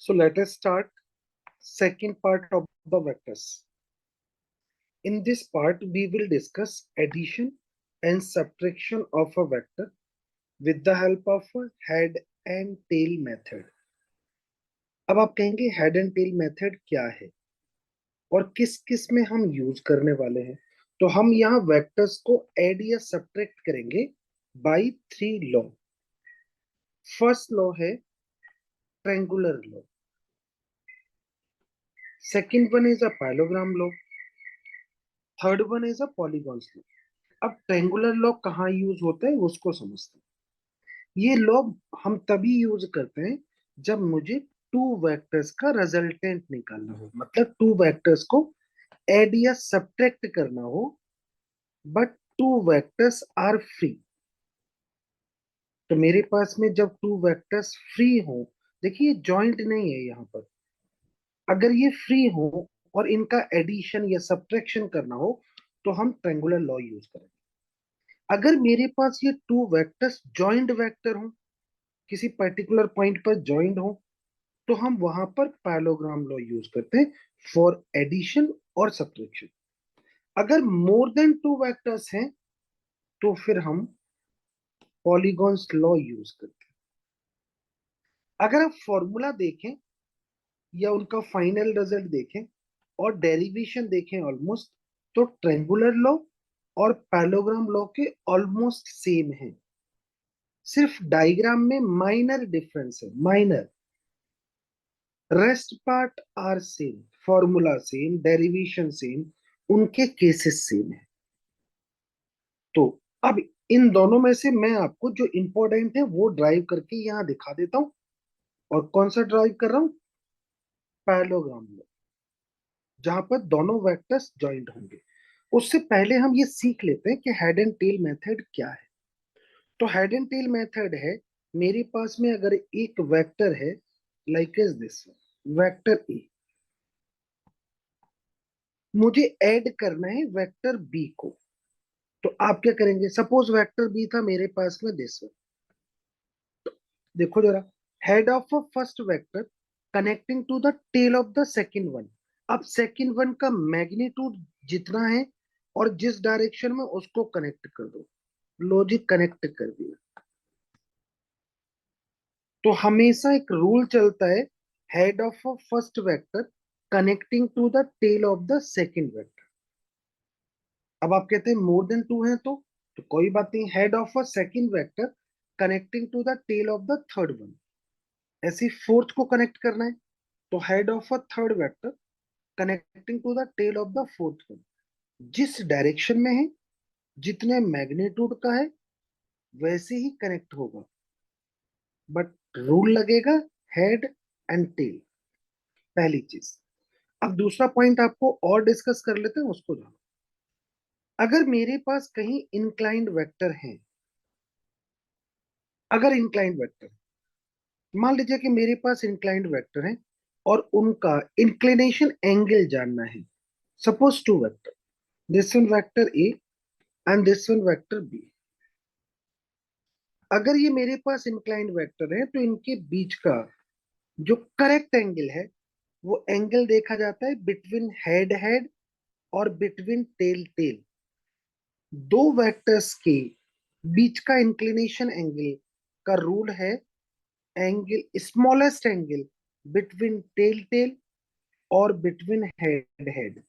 So let us start second part of the vectors. In this part, we will discuss addition and subtraction of a vector with the help of a head and tail method. अब आप कहेंगे head and tell method क्या है और किस किस में हम यूज करने वाले हैं। तो हम यहाँ वेक्टर्स को ऐड या सब्ट्रैक्ट करेंगे by three law. First law है triangular law, second one is a parallelogram law, third one is a polygons law. अब ट्रायंगुलर लॉ कहाँ यूज होता है उसको समझते हैं। ये लॉ हम तभी यूज करते हैं जब मुझे टू वेक्टर्स का रिजल्टेंट निकालना हो, मतलब टू वेक्टर्स को ऐड या सब्ट्रैक्ट करना हो but two vectors are free. तो मेरे पास में जब टू वेक्टर्स फ्री हो, देखिए जॉइंट नहीं है यहाँ पर, अगर ये फ्री हो और इनका एडिशन या सब्ट्रैक्शन करना हो तो हम ट्रायंगुलर लॉ यूज करेंगे। अगर मेरे पास ये टू वेक्टर्स जॉइंट वेक्टर हो, किसी पर्टिकुलर पॉइंट पर जॉइंट हो, तो हम वहां पर पैरेललोग्राम लॉ यूज करते हैं फॉर एडिशन और सब्ट्रैक्शन। अगर मोर देन टू वेक्टर्स हैं तो फिर हम पॉलीगॉन्स लॉ यूज करते हैं। अगर आप फॉर्मूला देखें या उनका फाइनल रिजल्ट देखें और डेरिवेशन देखें ऑलमोस्ट, तो ट्रायंगुलर लॉ और पैरेललोग्राम लॉ के ऑलमोस्ट सेम है, सिर्फ डायग्राम में माइनर डिफरेंस है, minor. Rest part are same, formula same, derivation same, उनके केसेस सेम है। तो अब इन दोनों में से मैं आपको जो इंपॉर्टेंट है वो ड्राइव करके यहाँ दिखा देता हूँ। और कौन सा ड्राइव कर रहा हूँ? पैरेललोग्राम लॉ, जहां पर दोनों वेक्टर्स जॉइंट होंगे। उससे पहले हम ये सीख लेते हैं कि हेड एंड टेल मेथड क्या है। तो हेड एंड टेल मेथड है, मेरे पास में अगर एक वेक्टर है like is this vector A, मुझे ऐड करना है वेक्टर बी को। तो आप क्या करेंगे? सपोज वेक्टर बी था मेरे पास में दिस, देखो जरा, head of a first vector connecting to the tail of the second one. अब सेकंड वन का मैग्नीट्यूड जितना है और जिस डायरेक्शन में, उसको कनेक्ट कर दो। लॉजिक कनेक्ट कर दिया। तो हमेशा एक रूल चलता है, head of a first vector connecting to the tail of the second vector. अब आप कहते हैं मोर देन टू है तो कोई बात नहीं, head of a second vector connecting to the tail of the third one. ऐसे फोर्थ को कनेक्ट करना है तो head of a third vector connecting to the tail of the fourth one. जिस डायरेक्शन में है, जितने मैग्नीट्यूड का है, वैसे ही कनेक्ट होगा, बट रूल लगेगा हेड एंड टेल, पहली चीज। अब दूसरा पॉइंट आपको और डिस्कस कर लेते हैं, उसको जानो। अगर मेरे पास कहीं इंक्लाइंड वेक्टर है, अगर इंक्लाइंड वेक्टर, मान लीजिए कि मेरे पास इंक्लाइंड वेक्टर है और उनका इंक्लिनेशन एंगल जानना है। Suppose two vector, this one vector A and this one vector B. अगर ये मेरे पास इंक्लाइंड वेक्टर है तो इनके बीच का जो करेक्ट एंगल है, वो एंगल देखा जाता है बिटवीन हेड हेड और बिटवीन टेल टेल। दो वेक्टर्स के बीच का इंक्लिनेशन एंगल का रूल है angle, smallest angle between tail tail और between head head.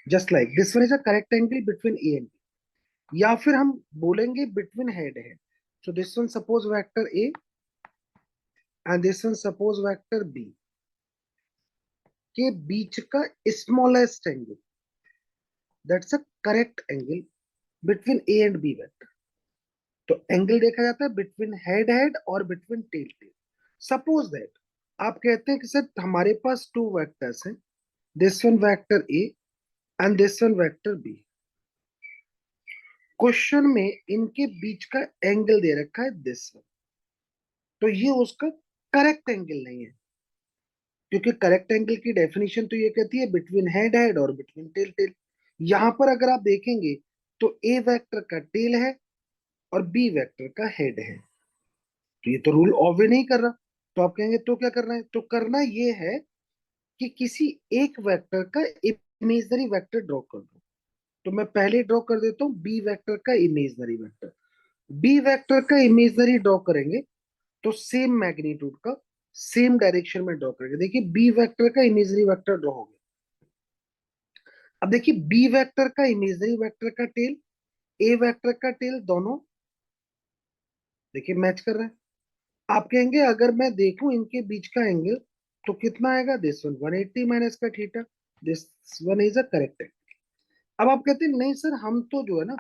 Just like this one is a correct angle between A and B, या फिर हम बोलेंगे between head head. So this one suppose vector A and this one suppose vector B के बीच का smallest angle, that's a correct angle between A and B vector. तो angle देखा जाता है बिटवीन हेड हेड और between tail tail. Suppose that आप कहते हैं कि सर हमारे पास टू वेक्टर्स हैं, this one vector A and this one vector B. Question में इनके बीच का एंगल दे रखा है दिस वन, तो ये उसका करेक्ट एंगल नहीं है, क्योंकि करेक्ट एंगल की डेफिनेशन तो ये कहती है बिटवीन हेड हेड और बिटवीन टेल टेल। यहां पर अगर आप देखेंगे तो ए वेक्टर का टेल है और बी वेक्टर का हेड है, तो ये तो रूल ऑब्वे नहीं कर रहा। तो आप कहेंगे तो क्या करना है, तो करना ये है कि किसी एक वेक्टर का इमेजनरी वेक्टर ड्रॉ कर दो। तो मैं पहले ड्रॉ कर देता हूँ बी वेक्टर का इमेजनरी वेक्टर। बी वेक्टर का इमेजनरी ड्रॉ करेंगे तो सेम मैग्नीट्यूड का सेम डायरेक्शन में ड्रॉ करेंगे। देखिए बी वेक्टर का इमेजनरी वेक्टर ड्रॉ हो गया। अब देखिए बी वेक्टर का इमेजनरी वेक्टर का टेल, ए वेक्टर का टेल, दोनों देखिए मैच कर रहे हैं। आप कहेंगे अगर मैं देखूं इनके बीच का एंगल तो कितना आएगा, दिस वन 180 माइनस का theta, this one is a correct angle. अब आप कहते हैं नहीं सर हम तो जो है ना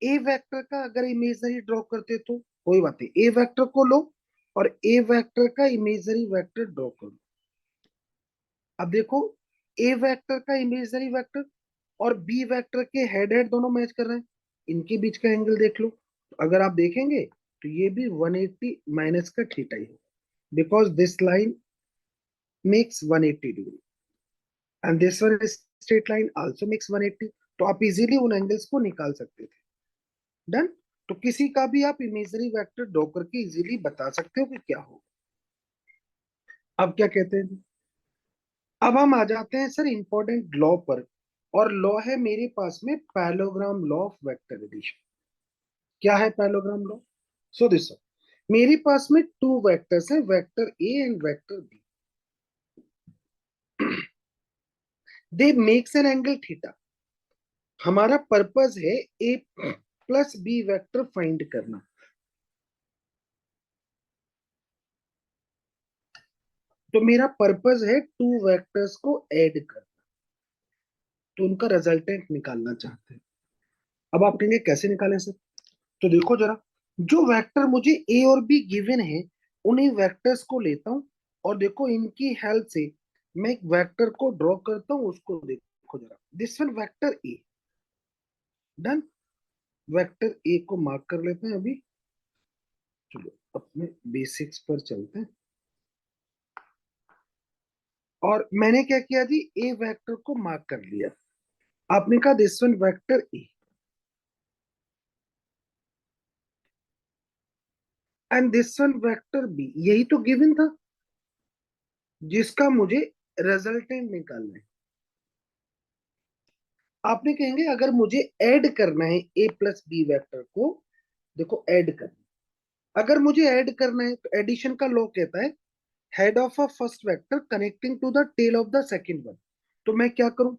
ए वेक्टर का अगर इमेजनरी ड्रॉ करते तो कोई बात नहीं, ए वेक्टर को लो और ए वेक्टर का इमेजनरी वेक्टर ड्रॉ करो। अब देखो ए वेक्टर का इमेजनरी वेक्टर और बी वेक्टर के हेड हेड दोनों मैच कर रहे हैं, इनके बीच का एंगल देख लो। तो अगर आप देखेंगे तो ये भी 180 माइनस का थीटा ही है, because this line makes 180 degree and this one straight line also makes 180। तो आप इजीली उन एंगल्स को निकाल सकते थे। डन। तो किसी का भी आप इमेजनरी वेक्टर ड्रॉ करके इजीली बता सकते हो कि क्या हो। अब क्या कहते हैं, अब हम आ जाते हैं सर इंपॉर्टेंट लॉ पर। और लॉ है मेरे पास में parallelogram law of vector addition. क्या है पैरेललोग्राम लॉ? सो दिस, मेरे पास में टू वेक्टर्स है, vector A and vector B. They makes an angle theta. हमारा पर्पस है A plus B vector find करना। तो मेरा पर्पस है टू वेक्टर्स को ऐड करना, तो उनका रिजल्टेंट निकालना चाहते हैं। अब आप कहेंगे कैसे निकालें सर? तो देखो जरा, जो वेक्टर मुझे ए और बी गिवन है उन्हीं वेक्टर्स को लेता हूं और देखो इनकी हेल्प से मैं एक वेक्टर को ड्रॉ करता हूं, उसको देखो जरा, this one vector A. Done. Vector A को मार्क कर लेते हैं अभी। चलो अपने बेसिक्स पर चलते हैं। और मैंने क्या किया जी, ए वेक्टर को मार्क कर लिया। आपने कहा this one vector A and this one vector B, यही तो गिवन था जिसका मुझे रिजल्टेंट निकालना है। आपने कहेंगे अगर मुझे ऐड करना है ए प्लस बी वेक्टर को, देखो ऐड करना, अगर मुझे ऐड करना है तो एडिशन का लॉ कहता है head of a first vector connecting to the tail of the second one. तो मैं क्या करूं,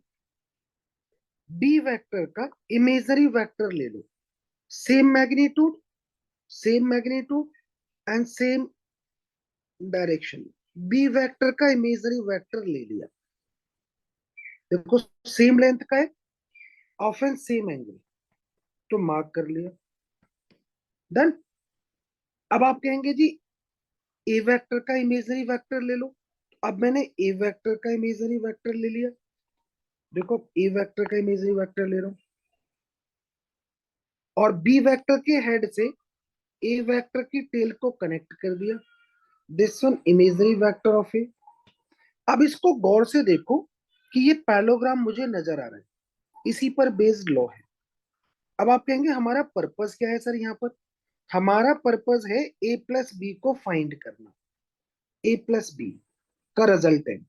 बी वेक्टर का इमेजनरी वेक्टर ले लो, same magnitude, same magnitude and same direction. B vector का इमेजनरी वेक्टर ले लिया, देखो सेम लेंथ का है, ऑफेंस सेम एंगल, तो मार्क कर लिया। डन। अब आप कहेंगे जी ए वेक्टर का इमेजनरी वेक्टर ले लो। अब मैंने ए वेक्टर का इमेजनरी वेक्टर ले लिया, देखो ए वेक्टर का इमेजनरी वेक्टर ले रहा हूं और बी वेक्टर के हेड से ए वेक्टर की टेल को कनेक्ट कर दिया, this one imaginary vector of A. अब इसको गौर से देखो कि ये पैरेललोग्राम मुझे नजर आ रहा है, इसी पर बेस्ड लॉ है। अब आप कहेंगे हमारा पर्पस क्या है सर यहाँ पर? हमारा पर्पस है ए प्लस बी को फाइंड करना, ए प्लस बी का रिजल्टेंट।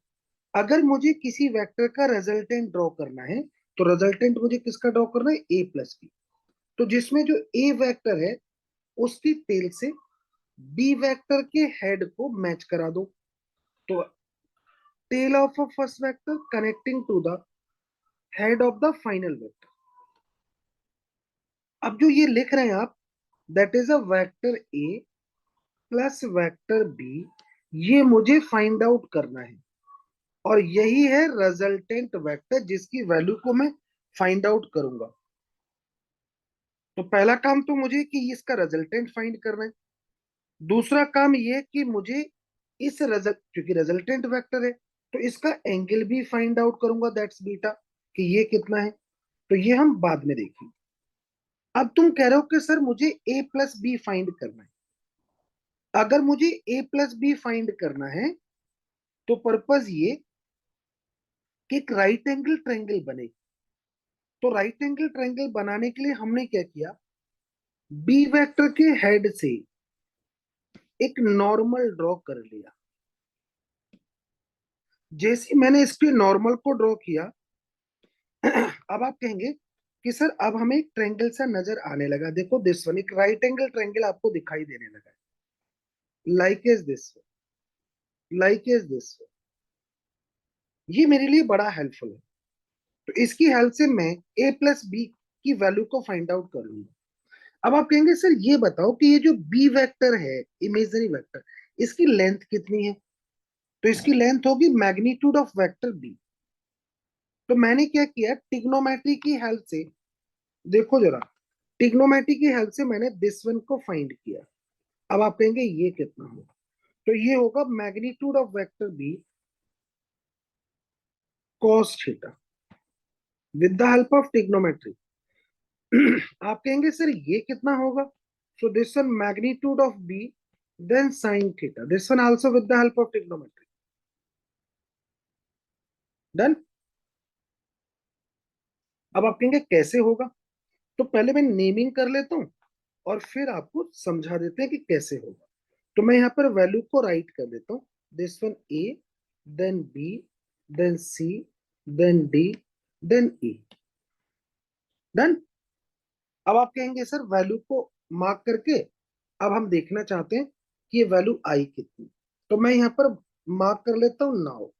अगर मुझे किसी वेक्टर का रिजल्टेंट ड्रॉ करना है तो रिजल्टेंट मुझे किसका ड्रॉ करना है, ए प्लस बी। तो जिसमें जो ए वेक्टर है उसकी टेल से बी वेक्टर के हेड को मैच करा दो। तो tail of a first vector connecting to the head of the final vector. अब जो ये लिख रहे हैं आप, that is a vector A plus vector B, ये मुझे फाइंड आउट करना है और यही है रिजल्टेंट वेक्टर जिसकी वैल्यू को मैं फाइंड आउट करूंगा। तो पहला काम तो मुझे कि इसका रिजल्टेंट फाइंड करना है। दूसरा काम ये कि मुझे इस रिजल्ट, क्योंकि रिजल्टेंट वेक्टर है तो इसका एंगल भी फाइंड आउट करूंगा, दैट्स बीटा, कि ये कितना है। तो ये हम बाद में देखेंगे। अब तुम कह रहे हो कि सर मुझे ए प्लस बी फाइंड करना है। अगर मुझे ए प्लस बी फाइंड करना है तो पर्पस ये कि एक राइट एंगल ट्रायंगल बने। तो राइट एंगल ट्रायंगल बनाने के लिए हमने क्या किया, बी वेक्टर के हेड से एक नॉर्मल ड्रॉ कर लिया। जैसे मैंने इसके नॉर्मल को ड्रॉ किया, अब आप कहेंगे कि सर अब हमें एक ट्रायंगल सा नजर आने लगा। देखो दिस वन, एक राइट एंगल ट्रायंगल आपको दिखाई देने लगा है, like as this, like as this. ये मेरे लिए बड़ा हेल्पफुल है। तो इसकी हेल्प से मैं a प्लस बी की वैल्यू को फाइंड आउट कर लूंगा। अब आप कहेंगे सर ये बताओ कि ये जो b वेक्टर है, इमेजरी वेक्टर, इसकी लेंथ कितनी है? तो इसकी लेंथ होगी मैग्नीट्यूड ऑफ वेक्टर b। तो मैंने क्या किया, टिग्नोमेट्री की हेल्प से, देखो जरा, टिग्नोमेट्री की हेल्प से मैंने दिस वन को फाइंड किया। अब आप कहेंगे ये कितना होगा? तो ये होगा magnitude of vector B cos theta with the help of trigonometry. आप कहेंगे सर ये कितना होगा? So this one magnitude of B then sine theta, this one also with the help of trigonometry. Done. अब आप कहेंगे कैसे होगा? तो पहले मैं नेमिंग कर लेता हूं और फिर आपको समझा देते हैं कि कैसे होगा। तो मैं यहाँ पर वैल्यू को राइट कर देता हूँ, this one A, then B, then C, then D, then E. Done. अब आप कहेंगे सर वैल्यू को मार्क करके अब हम देखना चाहते हैं कि ये वैल्यू आई कितनी। तो मैं यहाँ पर मार्क कर लेता हूँ नाउ,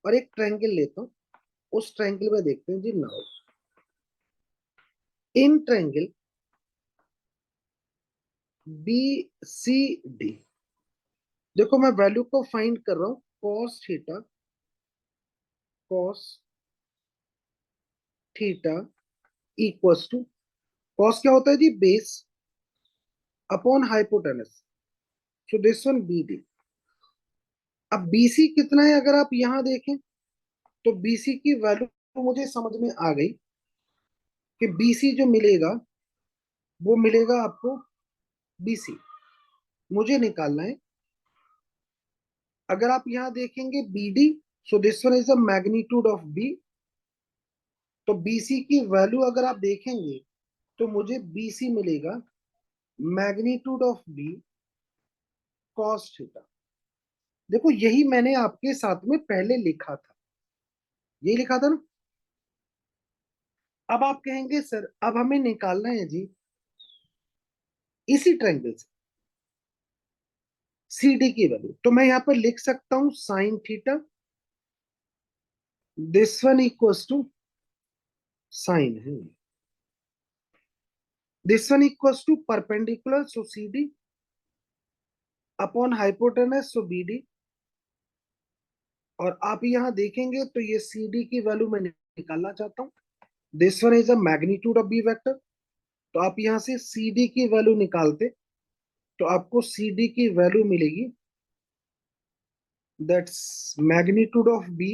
और एक ट्रायंगल लेता हूँ, उस ट्रायंगल में देखते हैं जी now. In triangle B C D, देखो मैं वैल्यू को फाइंड कर रहा हूँ, cos theta, cos theta equals to, cos क्या होता है जी, base upon hypotenuse. So this one B D. अब बीसी कितना है अगर आप यहां देखें, तो बीसी की वैल्यू मुझे समझ में आ गई कि बीसी जो मिलेगा वो मिलेगा आपको, बीसी मुझे निकालना है। अगर आप यहां देखेंगे BD, so this one is the magnitude of B. तो बीसी की वैल्यू अगर आप देखेंगे तो मुझे बीसी मिलेगा magnitude of B cos theta. देखो यही मैंने आपके साथ में पहले लिखा था, यही लिखा था ना। अब आप कहेंगे सर अब हमें निकालना है जी इसी ट्रायंगल से सी डी की वैल्यू। तो मैं यहां पर लिख सकता हूं sine theta, this one equals to sine है, this one equals to perpendicular, so C D upon hypotenuse, so B D. और आप यहां देखेंगे तो ये सी डी की वैल्यू मैं निकालना चाहता हूं, this one is a magnitude of B vector. तो आप यहां से सी डी की वैल्यू निकालते तो आपको सी डी की वैल्यू मिलेगी, that's magnitude of B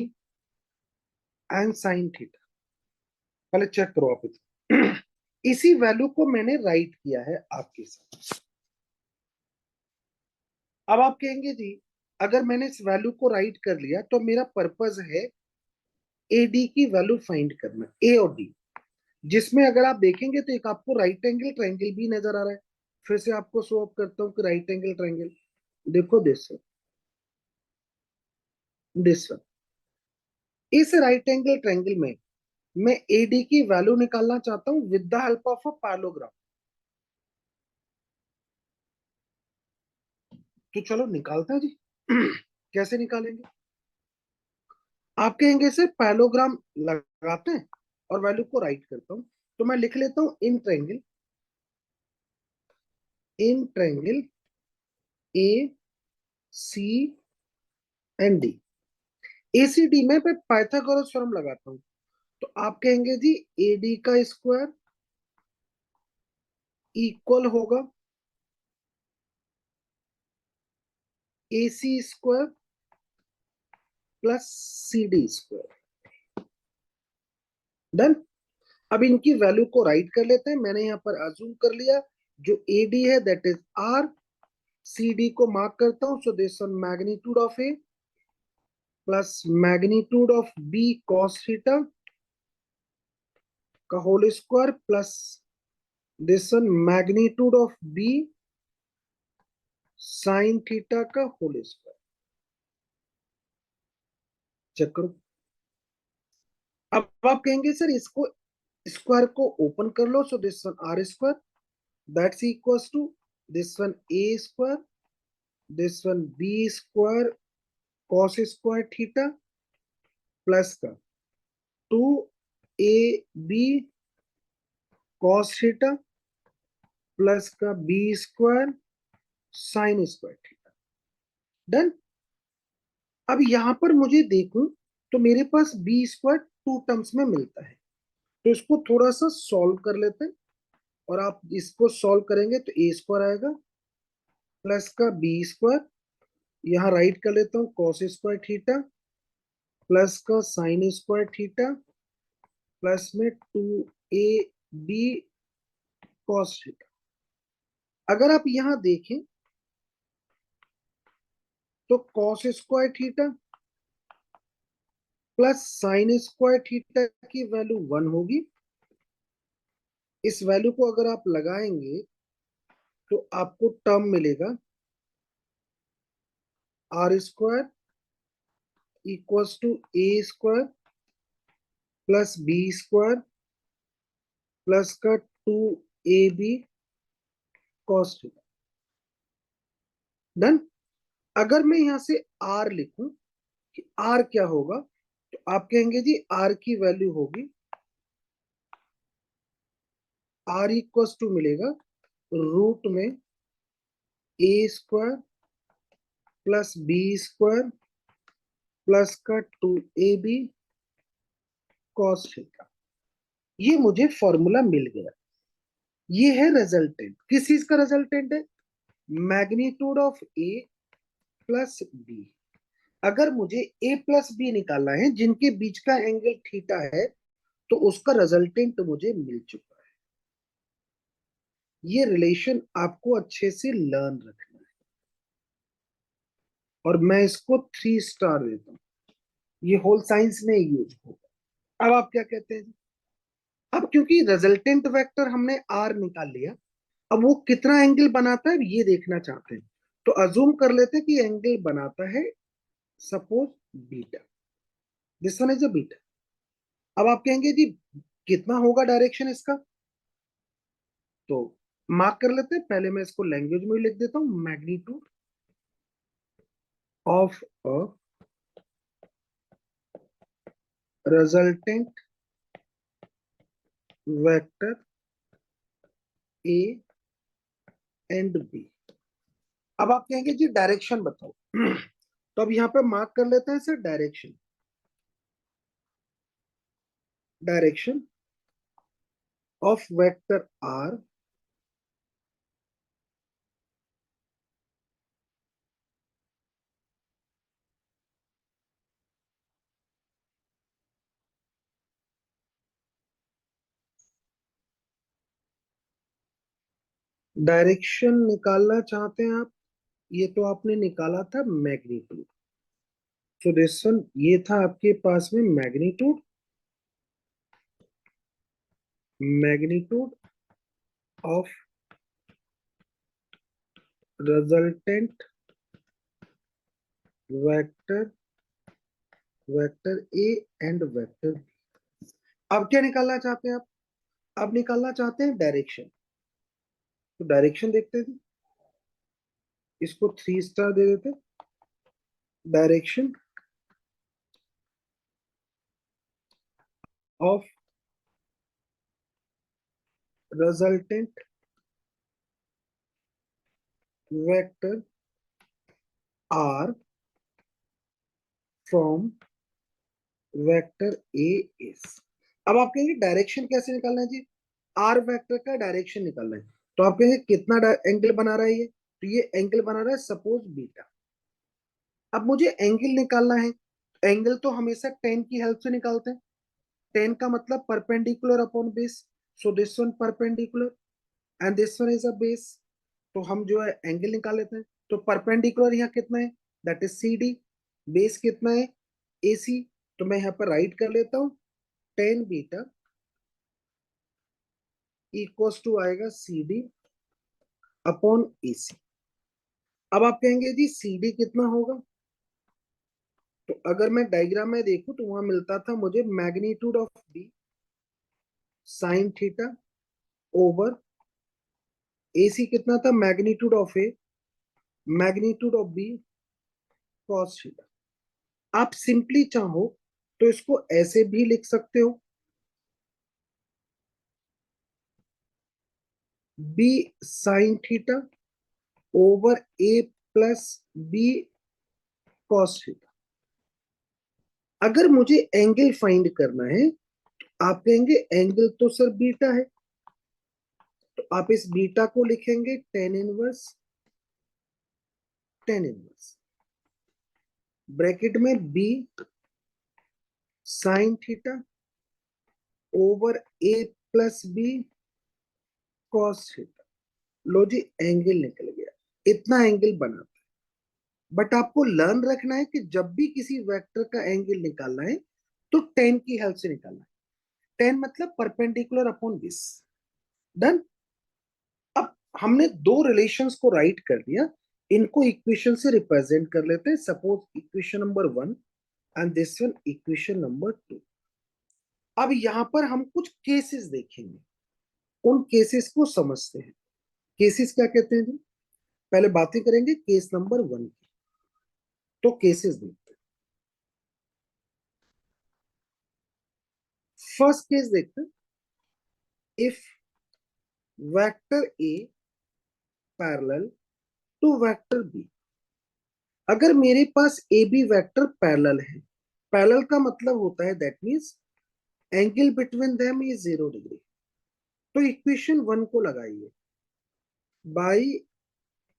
and sine theta. पहले चेक करो आप इसे। इसी वैल्यू को मैंने राइट किया है आपके साथ। अब आप कहेंगे जी अगर मैंने इस वैल्यू को राइट कर लिया तो मेरा पर्पस है ए डी की वैल्यू फाइंड करना, ए और डी, जिसमें अगर आप देखेंगे तो एक आपको राइट एंगल ट्रायंगल भी नजर आ रहा है। फिर से आपको शो ऑफ करता हूँ कि राइट एंगल ट्रायंगल, देखो दिस वन, इस राइट एंगल ट्रायंगल में मैं एडी की वैल्यू निकालना चाहता हूं with the help of a parallelogram. तो चलो निकालते हैं जी। कैसे निकालेंगे? आप कहेंगे सर पैरेललोग्राम लगाते हैं और वैल्यू को राइट करता हूं। तो मैं लिख लेता हूं in triangle A C and D. A C D में मैं पाइथागोरस थ्योरम लगाता हूं। तो आप कहेंगे जी ए डी का स्क्वायर इक्वल होगा A C square plus C D square. Done. अब इनकी वैल्यू को राइट कर लेते हैं। मैंने यहां पर अज्यूम कर लिया जो ए डी है that is R, C D को मार्क करता हूं, so this one magnitude of A plus magnitude of B cos theta का whole square plus this one magnitude of B sine theta का whole square. Check करो। अब आप कहेंगे sir इसको स्क्वायर को ओपन कर लो, so this one R square that's equals to this one A square, this one B square cos square theta plus का 2ab कॉस थीटा प्लस का B square sine square theta. Done. अब यहां पर मुझे देखूं तो मेरे पास बी स्क्वायर टू टर्म्स में मिलता है, तो इसको थोड़ा सा सॉल्व कर लेते हैं। और आप इसको सॉल्व करेंगे तो ए स्क्वायर आएगा प्लस का बी स्क्वायर, यहाँ राइट कर लेता हूँ कॉस स्क्वायर थीटा प्लस का साइन स्क्वायर थीटा प्लस में 2ab कॉस थीटा। अगर आप यहां देखें तो cos square theta plus sine square theta की वैल्यू 1 होगी। इस वैल्यू को अगर आप लगाएंगे तो आपको टर्म मिलेगा R square equals to A square plus B square plus का 2ab कॉस थीटा। डन। अगर मैं यहां से आर लिखूं कि आर क्या होगा, तो आप कहेंगे जी आर की वैल्यू होगी आर इक्वल्स टू मिलेगा रूट में A square plus B square plus का 2ab कॉस थीटा। ये मुझे फॉर्मूला मिल गया। ये है रिजल्टेंट। किस चीज का रिजल्टेंट है? Magnitude of A plus B. अगर मुझे ए प्लस बी निकालना है जिनके बीच का एंगल थीटा है, तो उसका रिजल्टेंट मुझे मिल चुका है। ये रिलेशन आपको अच्छे से लर्न रखना है, और मैं इसको 3 स्टार देता हूं। ये होल साइंस में यूज होगा। अब आप क्या कहते हैं? अब क्योंकि रिजल्टेंट वेक्टर हमने आर निकाल लिया, अब वो कितना एंगल बनाता है ये देखना चाहते हैं। तो अजूम कर लेते हैं कि एंगल बनाता है suppose beta, this one is a beta. अब आप कहेंगे जी कितना होगा डायरेक्शन इसका, तो मार्क कर लेते हैं। पहले मैं इसको लैंग्वेज में लिख देता हूं, magnitude of a resultant vector A and B. अब आप कहेंगे जी डायरेक्शन बताओ तो अब यहां पे मार्क कर लेते हैं sir direction. Direction of vector R direction निकालना चाहते हैं आप। ये तो आपने निकाला था मैग्नीट्यूड, तो दिस वन ये था आपके पास में magnitude. Magnitude of resultant vector vector A and vector. अब क्या निकालना चाहते हैं आप? अब निकालना चाहते हैं डायरेक्शन। तो डायरेक्शन देखते हैं। इसको 3 स्टार दे देते। Direction of resultant vector R from vector A is. अब आप कहेंगे डायरेक्शन कैसे निकालना है जी? आर वेक्टर का डायरेक्शन निकालना है। तो आप कहेंगे कितना एंगल बना रहा है ये, तो ये एंगल बना रहा है सपोज बीटा। अब मुझे एंगल निकालना है, एंगल तो हमेशा टेन की हेल्प से निकालते हैं। टेन का मतलब perpendicular upon base, so this one perpendicular and this one is a base. तो हम जो है एंगल निकाल लेते हैं। तो परपेंडिकुलर यहाँ कितना है, that is C D. Base कितना है, ए सी। तो मैं यहाँ पर राइट कर लेता हूँ टेन बीटा इक्वल्स टू आएगा सी डी अपॉन ए सी। अब आप कहेंगे जी सी डी कितना होगा, तो अगर मैं डायग्राम में देखूं तो वहां मिलता था मुझे magnitude of B sine theta over A C कितना था, magnitude of A magnitude of B cos theta. आप सिंपली चाहो तो इसको ऐसे भी लिख सकते हो, B sine theta over A plus B cos theta. अगर मुझे एंगल फाइंड करना है, आप कहेंगे एंगल तो सर बीटा है, तो आप इस बीटा को लिखेंगे टेन इनवर्स ब्रैकेट में B sine theta over A plus B cos theta. लो जी एंगल निकल गया, इतना एंगल बना। बट आपको लर्न रखना है कि जब भी किसी वेक्टर का एंगल निकालना है तो टेन की हेल्प से निकालना है। टेन मतलब परपेंडिकुलर अपॉन दिस। डन। अब हमने दो रिलेशंस को राइट कर दिया, इनको इक्वेशन से रिप्रेजेंट कर लेते हैं। Suppose equation number 1 and this one equation number 2। अब यहां पर हम कुछ केसेस देखेंगे, उन केसेस को समझते हैं। केसेस क्या कहते हैं जी, पहले बातें करेंगे केस नंबर 1 की। तो केसेस देखते हैं। फर्स्ट केस देखते हैं, if vector A parallel to vector B. अगर मेरे पास ए बी वेक्टर पैरेलल है, पैरेलल का मतलब होता है that means angle between them is 0 degree. तो इक्वेशन 1 को लगाइए बाय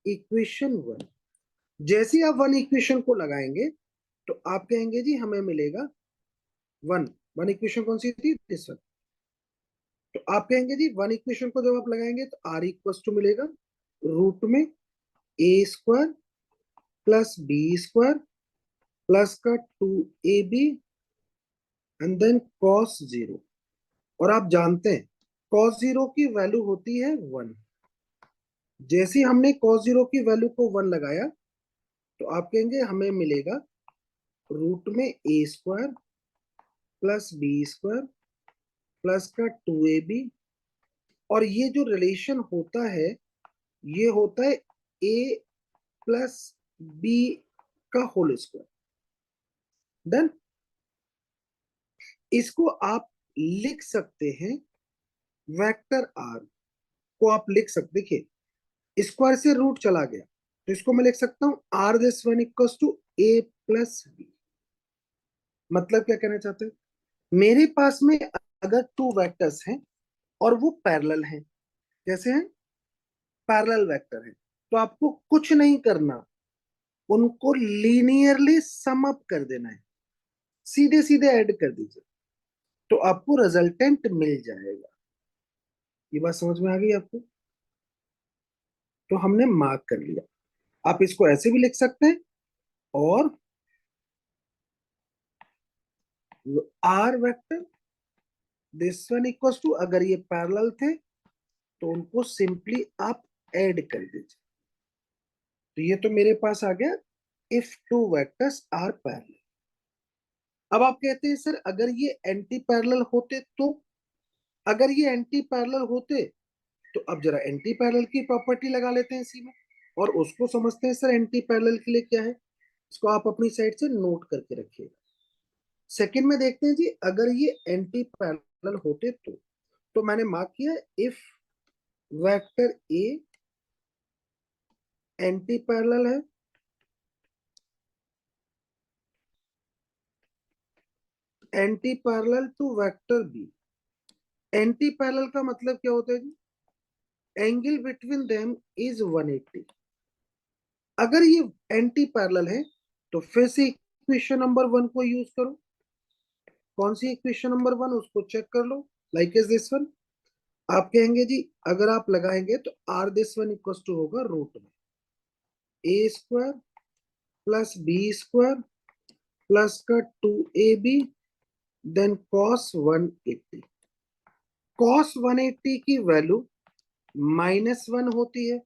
इक्वेशन 1। जैसे आप वन इक्वेशन को लगाएंगे तो आप कहेंगे जी हमें मिलेगा वन। वन इक्वेशन कौन सी थी, दिस वन। तो आप कहेंगे जी वन इक्वेशन को जब आप लगाएंगे तो आर इक्वल टू मिलेगा रूट में A square plus B square plus का 2ab एंड देन कॉस 0। और आप जानते हैं कॉस 0 की वैल्यू होती है 1। जैसे हमने कॉस 0 की वैल्यू को 1 लगाया तो आप कहेंगे हमें मिलेगा रूट में A square plus B square plus का 2ab। और ये जो रिलेशन होता है ये होता है ए प्लस बी का होल स्क्वायर। डन। इसको आप लिख सकते हैं वेक्टर आर को आप लिख सकते, देखिए स्क्वायर से रूट चला गया तो इसको मैं लिख सकता हूं R this one equal to A plus B. मतलब क्या कहना चाहते हैं, मेरे पास में अगर टू वेक्टर्स हैं और वो पैरेलल हैं, कैसे हैं, पैरेलल वेक्टर हैं, तो आपको कुछ नहीं करना, उनको लीनियरली सम अप कर देना है, सीधे सीधे ऐड कर दीजिए तो आपको रिजल्टेंट मिल जाएगा। ये बात समझ में आ गई आपको, तो हमने मार्क कर लिया। आप इसको ऐसे भी लिख सकते हैं और R vector this one equal to, अगर ये पैरेलल थे तो उनको सिंपली आप ऐड कर दीजिए। तो ये तो मेरे पास आ गया if two vectors are parallel. अब आप कहते हैं सर अगर ये एंटी पैरेलल होते तो, अगर ये एंटी पैरेलल होते तो अब जरा एंटी पैरेलल की प्रॉपर्टी लगा लेते हैं इसी में और उसको समझते हैं सर एंटी पैरेलल के लिए क्या है। इसको आप अपनी साइड से नोट करके रखिएगा। सेकंड में देखते हैं जी अगर ये एंटी पैरेलल होते तो मैंने मार्क किया if vector A anti parallel है anti parallel to vector B. Anti parallel का मतलब क्या होता है जी, एंगल बिटवीन देम इज 180। अगर ये एंटी पैरेलल है तो फिर से इक्वेशन नंबर 1 को यूज करो। कौन सी इक्वेशन नंबर 1, उसको चेक कर लो। Like is this one. आप कहेंगे जी अगर आप लगाएंगे तो R this one equal to होगा रूट में A square plus B square plus का 2ab देन कॉस 180। कॉस 180 की वैल्यू -1 होती है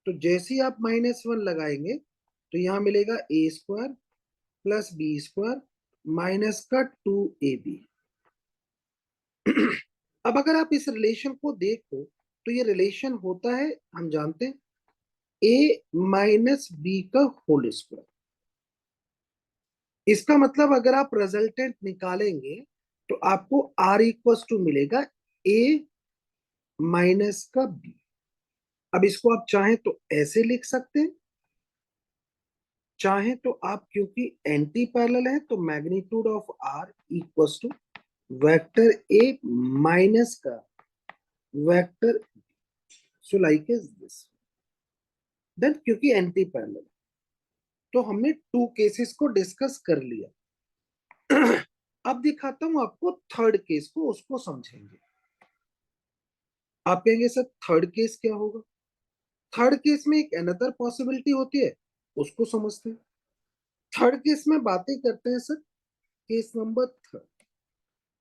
तो जैसे ही आप -1 लगाएंगे तो यहां मिलेगा a² प्लस b² माइनस का 2ab। अब अगर आप इस रिलेशन को देखो तो ये रिलेशन होता है, हम जानते हैं, a माइनस बी का होल स्क्वायर। इसका मतलब अगर आप रिजल्टेंट निकालेंगे तो आपको r इक्वल टू मिलेगा a माइनस का b। अब इसको आप चाहें तो ऐसे लिख सकते हैं, चाहे तो आप, क्योंकि एंटी पैरेलल है तो magnitude of R equals to vector A minus का vector, so like is this. Then क्योंकि एंटी पैरेलल, तो हमने टू केसेस को डिस्कस कर लिया। अब दिखाता हूं आपको थर्ड केस को, उसको समझेंगे। आप कहेंगे सर थर्ड केस क्या होगा? थर्ड केस में एक अनदर पॉसिबिलिटी होती है, उसको समझते हैं। थर्ड केस में बातें करते हैं sir, case number third.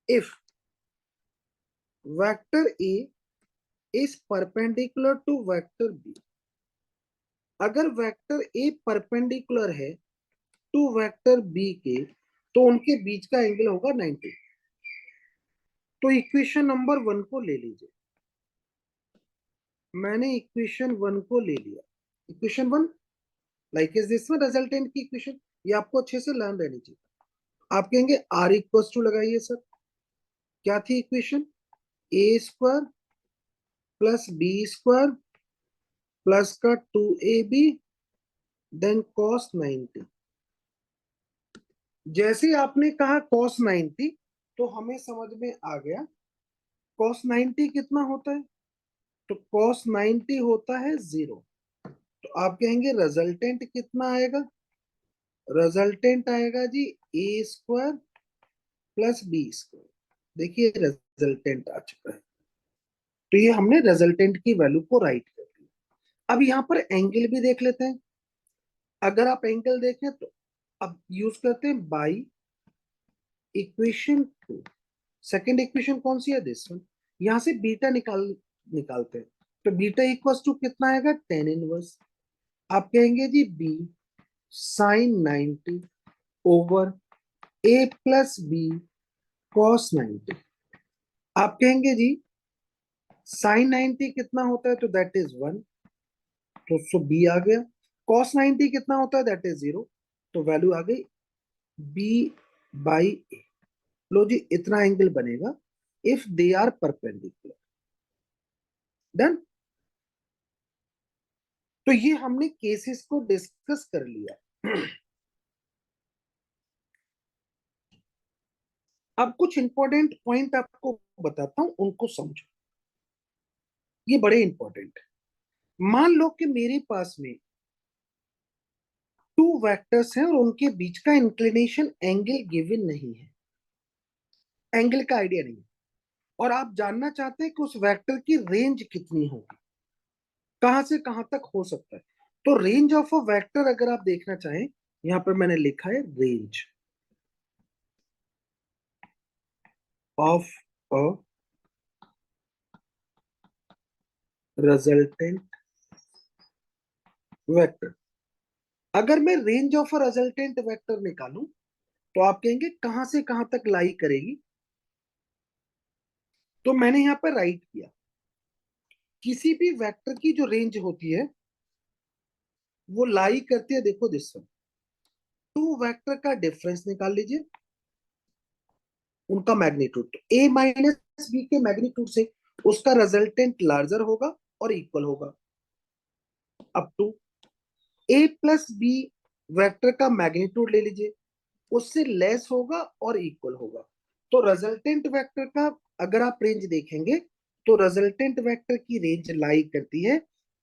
If vector A is perpendicular to vector B, अगर वेक्टर ए परपेंडिकुलर है टू वेक्टर बी के, तो उनके बीच का एंगल होगा 90। तो इक्वेशन नंबर 1 को ले लीजिए। मैंने इक्वेशन 1 को ले लिया। इक्वेशन 1 लाइक इज दिस में रिजल्टेंट की इक्वेशन, ये आपको अच्छे से लर्न रहनी चाहिए। आप कहेंगे आर इक्वल्स टू लगाइए सर, क्या थी equation? a² plus b² plus का 2ab देन cos 90। जैसे आपने कहा cos 90 तो हमें समझ में आ गया cos 90 कितना होता है। तो cos 90 होता है 0। तो आप कहेंगे रिजल्टेंट कितना आएगा? रिजल्टेंट आएगा जी a² प्लस b²। देखिए रिजल्टेंट आ चुका है। तो ये हमने रिजल्टेंट की वैल्यू को राइट कर दिया। अब यहाँ पर एंगल भी देख लेते हैं। अगर आप एंगल देखें तो अब यूज करते हैं बाई इक्वेशन 2। सेकेंड इक्वेशन कौन सी है? This one. यहां से बीटा निकालते हैं। तो बीटा इक्वल्स टू कितना आएगा? Tan inverse. आप कहेंगे G B sign 90 over A plus B cos 90। आप कहेंगे जी साइन 90 कितना होता है? तो दैट इज 1, तो सो बी आ गया। कॉस 90 कितना होता है? दैट इज 0, तो वैल्यू आ गई बी बाई ए। लो जी, इतना एंगल बनेगा if they are perpendicular. Done. तो ये हमने केसेस को डिस्कस कर लिया। अब कुछ इंपॉर्टेंट पॉइंट आपको बताता हूं, उनको समझो, ये बड़े इंपॉर्टेंट है। मान लो कि मेरे पास में टू वेक्टर्स हैं और उनके बीच का इंक्लिनेशन एंगल गिवन नहीं है, एंगल का आइडिया नहीं है, और आप जानना चाहते हैं कि उस वेक्टर की रेंज कितनी होगी, कहां से कहां तक हो सकता है। तो रेंज ऑफ अ वेक्टर अगर आप देखना चाहें, यहां पर मैंने लिखा है range of a resultant vector. अगर मैं range of a resultant vector निकालूं तो आप कहेंगे कहां से कहां तक लाई करेगी। तो मैंने यहां पर राइट किया, किसी भी वेक्टर की जो रेंज होती है वो लाई करती है, देखो दिस वन, टू वेक्टर का डिफरेंस निकाल लीजिए, उनका मैग्नीट्यूड। तो ए माइनस बी के मैग्नीट्यूड से उसका रिजल्टेंट लार्जर होगा और इक्वल होगा, up to A plus B vector का मैग्नीट्यूड ले लीजिए, उससे लेस होगा और इक्वल होगा। तो रिजल्टेंट वेक्टर का अगर आप रेंज देखेंगे तो रिजल्टेंट वेक्टर की रेंज लाई करती है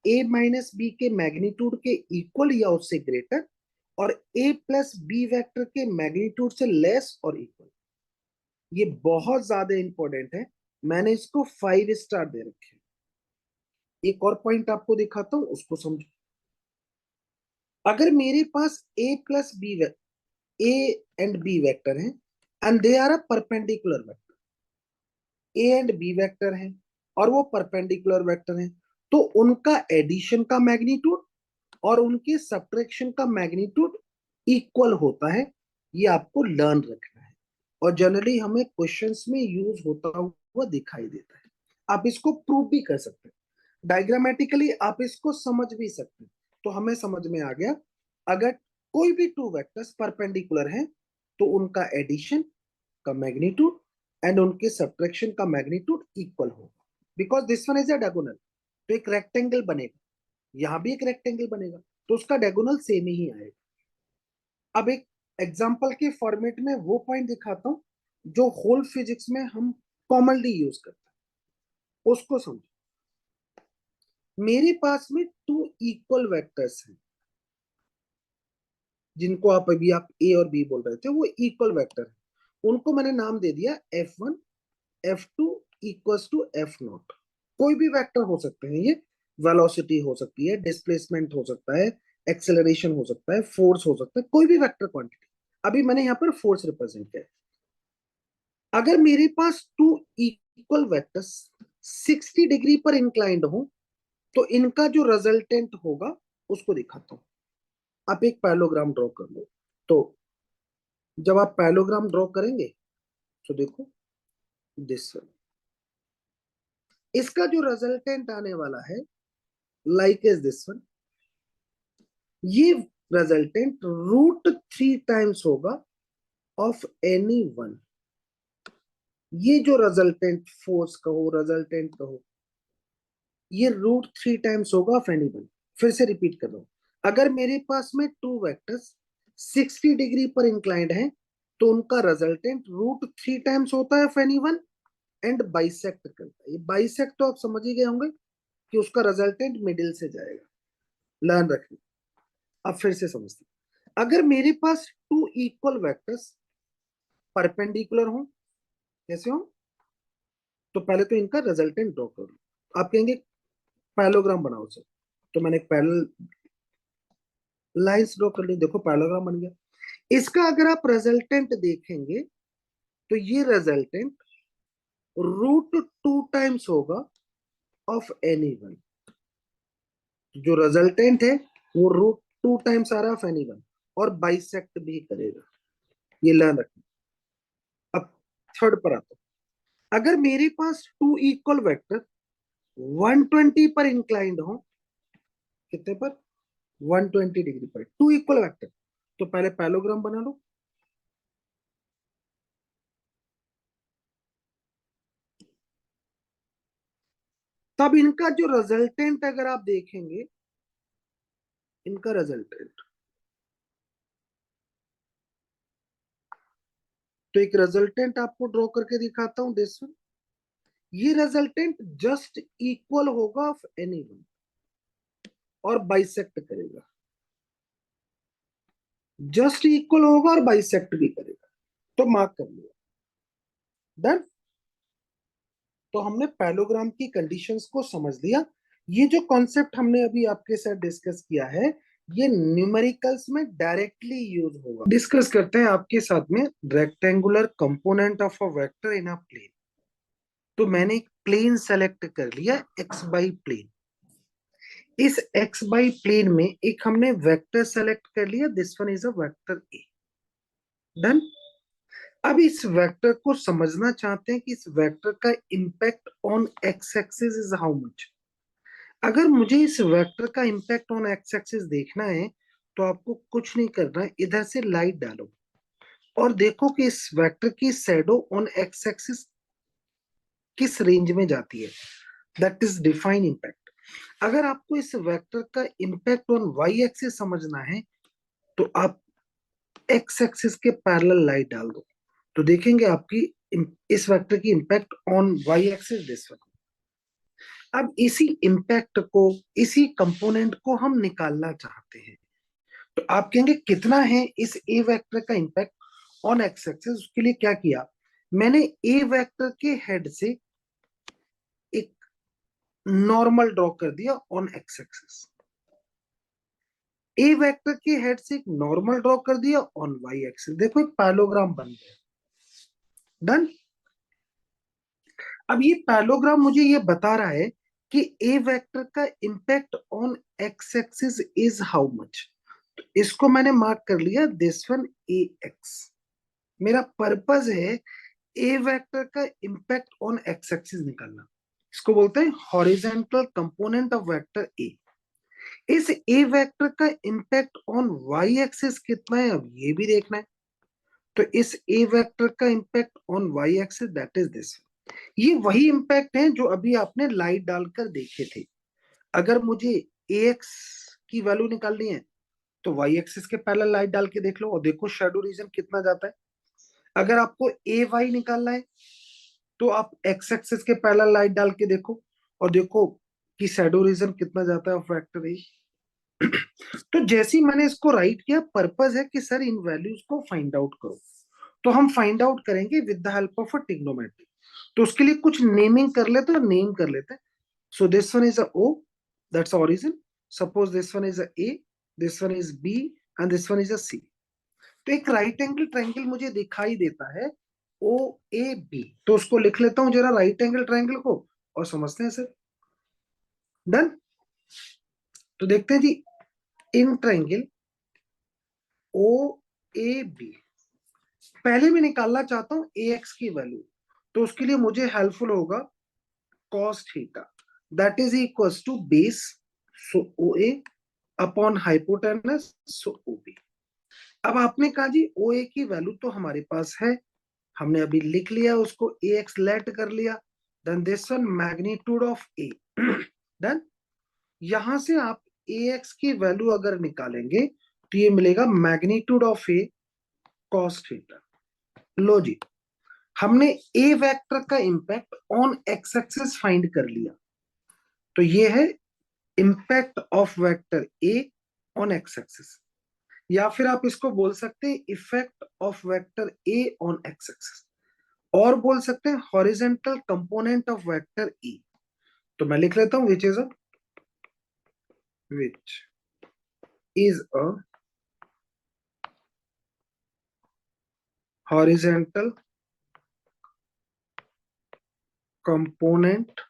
ए माइनस बी के मैग्नीट्यूड के इक्वल या उससे ग्रेटर, और ए प्लस बी वेक्टर के मैग्नीट्यूड से लेस और इक्वल। ये बहुत ज्यादा इंपॉर्टेंट है, मैंने इसको 5 स्टार दे रखे। एक और पॉइंट आपको दिखाता हूं, उसको समझो। अगर मेरे पास A plus B, A and B vector है and they are a perpendicular vector, A and B vector है और वो परपेंडिकुलर वेक्टर है, तो उनका एडिशन का मैग्नीट्यूड और उनके सब्ट्रैक्शन का मैग्नीट्यूड इक्वल होता है। ये आपको लर्न रखना है और जनरली हमें क्वेश्चंस में यूज होता हुआ दिखाई देता है। आप इसको प्रूव भी कर सकते हैं, डायग्रामेटिकली आप इसको समझ भी सकते हैं। तो हमें समझ में आ गया, अगर कोई भी टू वेक्टर्स परपेंडिकुलर हैं तो उनका एडिशन का मैग्नीट्यूड एंड उनके सब्ट्रैक्शन का मैग्नीट्यूड इक्वल होगा, because this one is a diagonal. तो एक रेक्टेंगल बनेगा, यहां भी एक रेक्टेंगल बनेगा, तो उसका डायगोनल सेम ही आएगा। अब एक एग्जांपल के फॉर्मेट में वो पॉइंट दिखाता हूं जो होल फिजिक्स में हम कॉमनली यूज करते हैं, उसको समझो। मेरे पास में टू इक्वल वेक्टर्स हैं, जिनको आप ए और बी बोल रहे थे, वो इक्वल वेक्टर है। उनको मैंने नाम दे दिया F1 F2 equals to F0। कोई भी वेक्टर हो सकते हैं ये, वेलोसिटी हो सकती है, डिस्प्लेसमेंट हो सकता है, एक्सेलरेशन हो सकता है, फोर्स हो सकता है, कोई भी वेक्टर क्वांटिटी। अभी मैंने यहाँ पर फोर्स रिप्रेजेंट किया है। अगर मेरे पास टू इक्वल वेक्टर्स 60 डिग्री पर इंक्लाइंड हो तो इनका जो रिजल्टेंट होगा उसको दिखाता हूं। आप एक पैरेललोग्राम ड्रॉ कर लो। तो जब आप पैरेललोग्राम ड्रॉ करेंगे तो देखो दिस, इसका जो रिजल्टेंट आने वाला है लाइक इज दिस वन। ये रिजल्टेंट √3 टाइम्स होगा ऑफ एनी वन। ये जो रिजल्टेंट फोर्स कहो, रिजल्टेंट कहो, ये √3 टाइम्स होगा ऑफ एनी वन। फिर से रिपीट कर रहा हूं, अगर मेरे पास में टू वेक्टर्स 60 डिग्री पर इंक्लाइंड हैं तो उनका रिजल्टेंट √3 टाइम्स होता है of any one and bisect करता है। ये बाइसेक्ट तो आप समझ ही गए होंगे कि उसका रिजल्टेंट मिडिल से जाएगा, लर्न रखना। अब फिर से समझते, अगर मेरे पास टू इक्वल वेक्टर्स परपेंडिकुलर हो, कैसे हो, तो पहले तो इनका रिजल्टेंट ड्रॉ करो। आप कहेंगे पैरेललोग्राम बनाओ सर, तो मैंने एक पैरेलल लाइंस ड्रॉ कर ली, देखो पैरेललोग्राम बन गया। इसका अगर आप रिजल्टेंट देखेंगे तो ये रिजल्टेंट √2 टाइम्स होगा ऑफ एनी वन। जो रिजल्टेंट है वो √2 टाइम्स आ रहा है ऑफ एनी वन, और बाइसेक्ट भी करेगा, ये लर्न रखना। अब थर्ड पर आता हूं, अगर मेरे पास टू इक्वल वेक्टर 120 पर इंक्लाइंड हो, कितने पर, 120 डिग्री पर, टू इक्वल वेक्टर, तो पहले पैरेललोग्राम बना लो। तब इनका जो रिजल्टेंट अगर आप देखेंगे, इनका रिजल्टेंट, तो एक रिजल्टेंट आपको ड्रॉ करके दिखाता हूं दिस वन। ये रिजल्टेंट जस्ट इक्वल होगा ऑफ एनी वन और बाइसेक्ट करेगा, जस्ट इक्वल होगा और बाइसेक्ट भी करेगा, तो मार्क कर लिया, डन। तो हमने पैरेललोग्राम की कंडीशंस को समझ लिया। ये जो कॉन्सेप्ट हमने अभी आपके साथ डिस्कस किया है, ये न्यूमेरिकल्स में डायरेक्टली यूज होगा। डिस्कस करते हैं आपके साथ में rectangular component of a vector in a plane. तो मैंने एक प्लेन सेलेक्ट कर लिया, एक्स बाई प्लेन। इस एक्स बाई प्लेन में एक हमने वेक्टर सेलेक्ट कर लिया, this one is a vector A, done. अब इस वेक्टर को समझना चाहते हैं कि इस वेक्टर का impact on X axis is how much. अगर मुझे इस वेक्टर का इंपैक्ट ऑन एक्स एक्सिस देखना है तो आपको कुछ नहीं करना है, इधर से लाइट डालो और देखो कि इस वेक्टर की शैडो ऑन एक्स एक्सिस किस रेंज में जाती है, दैट इज डिफाइन इंपैक्ट। अगर आपको इस वेक्टर का इंपैक्ट ऑन वाई एक्सिस समझना है तो आप एक्स एक्सिस के पैरेलल लाइट डाल दो, तो देखेंगे आपकी इस वेक्टर की impact on Y axis this one. अब इसी इंपैक्ट को, इसी कंपोनेंट को हम निकालना चाहते हैं, तो आप कहेंगे कितना है इस ए वेक्टर का इंपैक्ट ऑन एक्स एक्सिस। उसके लिए क्या किया, मैंने ए वेक्टर के हेड से एक नॉर्मल ड्रॉ कर दिया on X axis, A vector के हेड से एक नॉर्मल ड्रॉ कर दिया ऑन वाई एक्सिस, देखो एक पैरेललोग्राम बन गया, डन। अब ये पैरेललोग्राम मुझे ये बता रहा है कि ए वेक्टर का impact on X axis is how much. इसको मैंने मार्क कर लिया, दिस वन ए एक्स। मेरा पर्पज है ए वेक्टर का इम्पैक्ट ऑन एक्स एक्सिस निकालना। इसको बोलते हैं horizontal component of vector A. इस ए वेक्टर का इम्पैक्ट ऑन वाई एक्सिस कितना है, अब ये भी देखना है। तो इस ए वेक्टर का impact on Y axis that is this. ये वही इम्पैक्ट है जो अभी आपने लाइट डालकर देखे थे। अगर मुझे ए एक्स की वैल्यू निकालनी है तो वाई एक्सिस के पैरेलल लाइट डाल के देख लो और देखो शेडो रीजन कितना जाता है। अगर आपको ए वाई निकालना है तो आप एक्स एक्सिस के पैरेलल लाइट डाल के देखो और देखो कि शेडो रीजन कितना जाता है ऑफ वेक्टर ए। तो जैसे ही मैंने इसको राइट किया, पर्पज है कि सर इन वैल्यूज को फाइंड आउट करो। तो हम फाइंड आउट करेंगे with the help of a trigonometry. तो उसके लिए कुछ नेमिंग कर लेते हैं, नेम कर लेते हैं। So this one is a O, that's origin. Suppose this one is a A, this one is B and this one is a C. तो एक राइट एंगल ट्रायंगल मुझे दिखाई देता है ओ ए बी, तो उसको लिख लेता हूं जरा राइट एंगल ट्रायंगल को और समझते हैं सर। डन। तो देखते हैं जी, इन ट्रायंगल ओ ए बी पहले मैं निकालना चाहता हूं ए एक्स की वैल्यू। तो उसके लिए मुझे हेल्पफुल होगा cos theta, that is equals to base, so O A upon hypotenuse, so O B. अब आपने कहा जी ओ ए की वैल्यू तो हमारे पास है, हमने अभी लिख लिया उसको, ए एक्स लेट कर लिया। Then this one magnitude of A. Done. यहां से आप ए एक्स की वैल्यू अगर निकालेंगे तो ये मिलेगा magnitude of A cos theta. लो जी, हमने ए वेक्टर का impact on X axis find कर लिया। तो ये है impact of vector A on X axis, या फिर आप इसको बोल सकते हैं effect of vector A on X axis, और बोल सकते हैं horizontal component of vector A. तो मैं लिख लेता हूं which is a horizontal component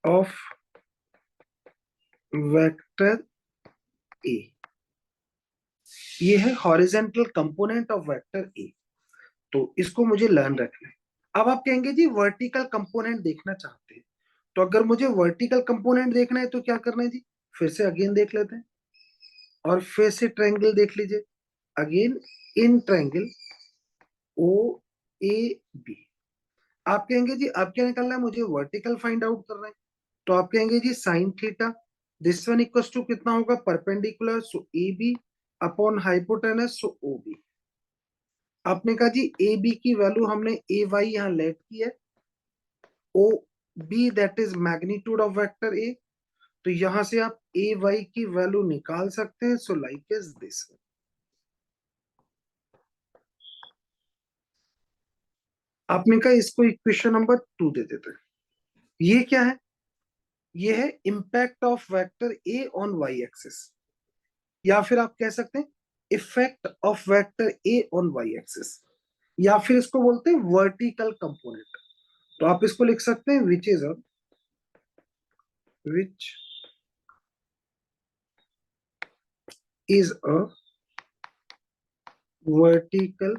of vector A. ये है horizontal component of vector A. तो इसको मुझे लर्न रखना है। अब आप कहेंगे जी वर्टिकल कंपोनेंट देखना चाहते हैं। तो अगर मुझे वर्टिकल कंपोनेंट देखना है तो क्या करना है जी, फिर से अगेन देख लेते हैं और फिर से ट्रायंगल देख लीजिए। Again in triangle O A B, आप कहेंगे जी अब क्या निकालना है, मुझे वर्टिकल फाइंड आउट करना है। तो आप कहेंगे जी sine theta, this one equals to कितना होगा, perpendicular, so A B upon hypotenuse, so O B. आपने कहा जी ए बी की वैल्यू हमने ए वाई यहाँ लेट की है, O B that is magnitude of vector A. तो यहां से आप ए वाई की वैल्यू निकाल सकते हैं, सो लाइक इज दिस। आपने कहा इसको इक्वेशन नंबर 2 दे देते हैं। ये क्या है, ये है impact of vector A on Y axis, या फिर आप कह सकते हैं effect of vector A on Y axis, या फिर इसको बोलते हैं वर्टिकल कंपोनेंट। तो आप इसको लिख सकते हैं which is a vertical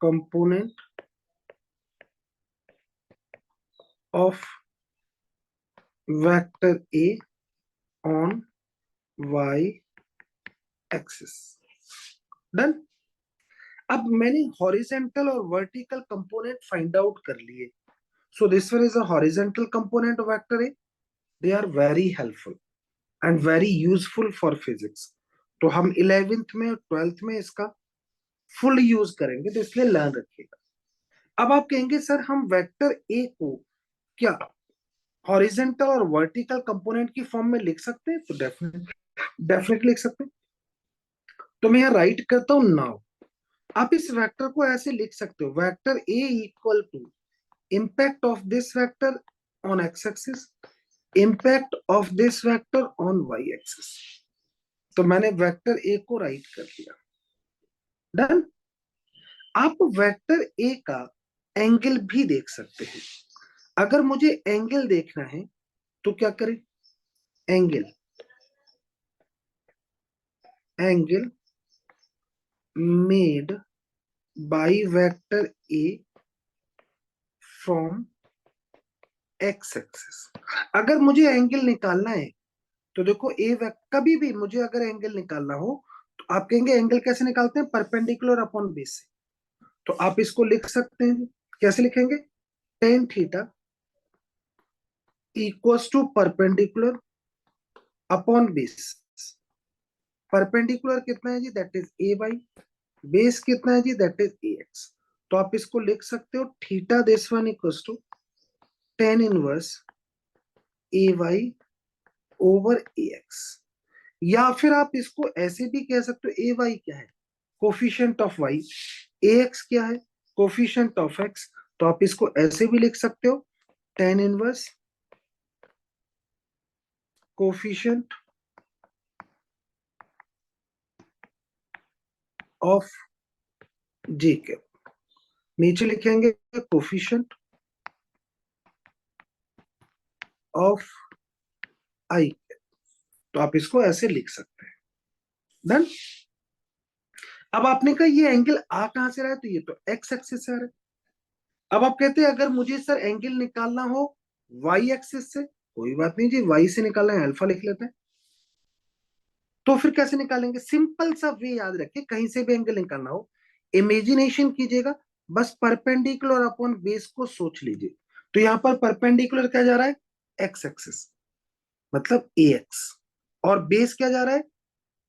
component of vector A on Y axis. Done. अब मैंने हॉरिजेंटल और वर्टिकल कंपोनेंट फाइंड आउट कर लिए। So this one is a horizontal component of vector A. They are very helpful and very useful for physics. तो हम 11th में और 12th में इसका फुल यूज करेंगे, तो इसलिए लर्न रखिएगा। अब आप कहेंगे सर हम वेक्टर ए को क्या हॉरिजेंटल और वर्टिकल कंपोनेंट की फॉर्म में लिख सकते हैं, तो डेफिनेटली लिख सकते हैं। तो मैं यहाँ राइट करता हूं नाउ। आप इस वेक्टर को ऐसे लिख सकते हो, vector A equal to impact of this vector on X axis, impact of this vector on Y axis. तो मैंने वेक्टर ए को राइट कर दिया। डन। आप वेक्टर ए का एंगल भी देख सकते हैं। अगर मुझे एंगल देखना है तो क्या करें? Angle, angle made by vector A from X axis. अगर मुझे एंगल निकालना है तो देखो कभी भी मुझे अगर एंगल निकालना हो तो आप कहेंगे एंगल कैसे निकालते हैं? परपेंडिकुलर अपॉन बेस से। तो आप इसको लिख सकते हैं, कैसे लिखेंगे? Tan theta equals to perpendicular upon base. Perpendicular कितना है जी? That is A Y, base कितना है जी? That is A X. तो आप इसको लिख सकते हो theta this one equals to tan inverse A Y over A X. या फिर आप इसको ऐसे भी कह सकते हो, ए वाई क्या है? Coefficient of Y. A X क्या है? Coefficient of X. तो आप इसको ऐसे भी लिख सकते हो, tan inverse coefficient of J cap. नीचे लिखेंगे कोफिशिएंट ऑफ आई। तो आप इसको ऐसे लिख सकते हैं। डन। अब आपने कहा ये एंगल आ कहां से रहा है? तो ये तो एक्स एक्सिस से आ रहा है। अब आप कहते हैं अगर मुझे सर एंगल निकालना हो वाई एक्सिस से, कोई बात नहीं जी, वाई से निकालना है अल्फा लिख लेते हैं। तो फिर कैसे निकालेंगे? सिंपल सा वे याद रखिए, कहीं से भी एंगल निकालना हो इमेजिनेशन कीजिएगा, बस परपेंडिकुलर अपॉन बेस को सोच लीजिए। तो यहां पर परपेंडिकुलर क्या जा रहा है? एक्स एक्सिस, मतलब ए एक्स। और बेस क्या जा रहा है?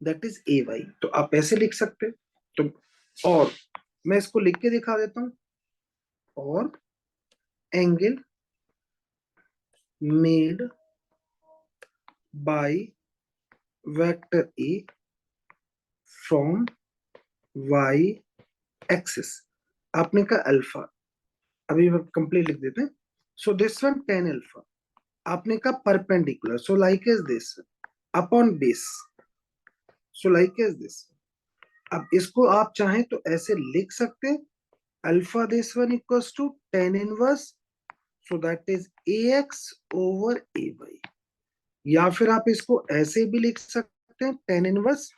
That is A Y. तो आप ऐसे लिख सकते हैं। तो और मैं इसको लिख के दिखा देता हूं। और angle made by vector A from Y axis, आपने कहा अल्फा, अभी कंप्लीट लिख देते हैं। So this one tan alpha, आपने कहा perpendicular, so like is this upon base, so like is this. अब इसको आप चाहें तो ऐसे लिख सकते हैं, alpha this one equals to tan inverse, so that is A X over A Y. या फिर आप इसको ऐसे भी लिख सकते हैं, टेन इनवर्स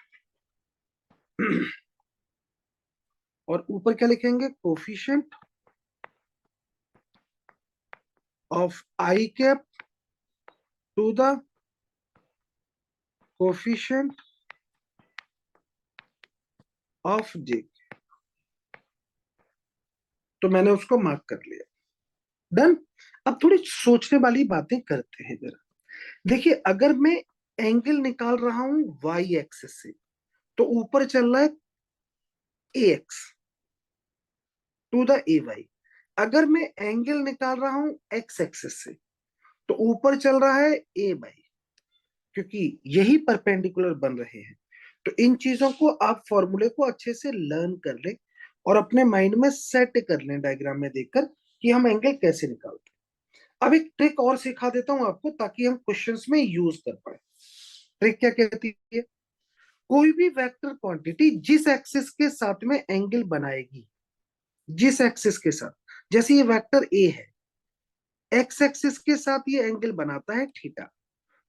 और ऊपर क्या लिखेंगे? Coefficient of I cap to the coefficient of J. तो मैंने उसको मार्क कर लिया। डन। अब थोड़ी सोचने वाली बातें करते हैं जरा। देखिए अगर मैं एंगल निकाल रहा हूं वाई एक्सिस से, तो ऊपर चल रहा है A X to the A Y. अगर मैं एंगल निकाल रहा हूं एक्स एक्सिस से, तो ऊपर चल रहा है ए वाई, क्योंकि यही परपेंडिकुलर बन रहे हैं। तो इन चीजों को आप फॉर्मूले को अच्छे से लर्न कर लें और अपने माइंड में सेट कर लें डायग्राम में देखकर कि हम एंगल कैसे निकालते हैं। अब एक ट्रिक और सिखा देता हूं आपको, ताकि हम क्वेश्चंस में यूज कर पाए। ट्रिक क्या कहती है? कोई भी वेक्टर क्वांटिटी जिस एक्सिस के साथ में एंगल बनाएगी, जिस एक्सिस के साथ, जैसे ये वेक्टर ए है, एक्स एक्सिस के साथ ये एंगल बनाता है थीटा,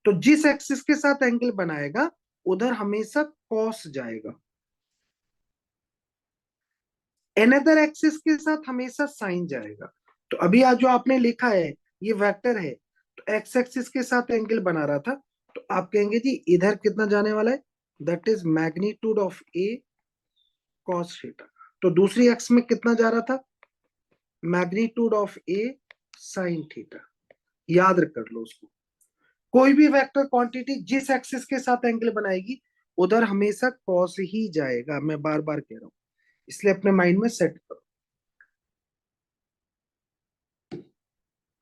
तो जिस एक्सिस के साथ एंगल बनाएगा उधर हमेशा कॉस जाएगा, एनदर एक्सिस के साथ हमेशा साइन जाएगा। तो अभी आज जो आपने लिखा है ये वेक्टर है, तो एक्स एक्सिस के साथ एंगल बना रहा था, तो आप कहेंगे जी इधर कितना जाने वाला है? That is magnitude of A cos theta. तो दूसरी एक्स में कितना जा रहा था? Magnitude of A sine theta. याद कर लो उसको। कोई भी वेक्टर क्वांटिटी जिस एक्सिस के साथ एंगल बनाएगी उधर हमेशा कॉस ही जाएगा, मैं बार बार कह रहा हूं, इसलिए अपने माइंड में सेट करो।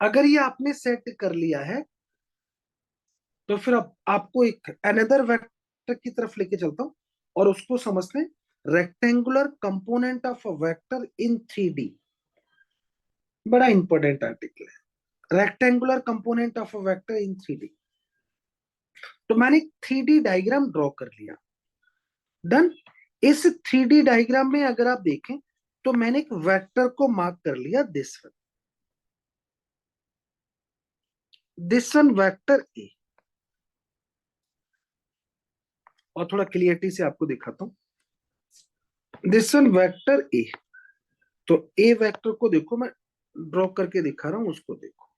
अगर ये आपने सेट कर लिया है तो फिर अब आपको एक अनदर वेक्टर की तरफ लेके चलता हूं और उसको समझते हैं, rectangular component of a vector in three D. बड़ा इंपॉर्टेंट आर्टिकल है, rectangular component of a vector in three D. तो मैंने एक थ्री डी डायग्राम ड्रॉ कर लिया। डन। इस थ्री डी डायग्राम में अगर आप देखें तो मैंने एक वेक्टर को मार्क कर लिया this one. This one vector ए, और थोड़ा क्लियरिटी से आपको दिखाता हूं। दिस वन वेक्टर ए, तो ए वेक्टर को देखो, मैं ड्रॉ करके दिखा रहा हूं, उसको देखो,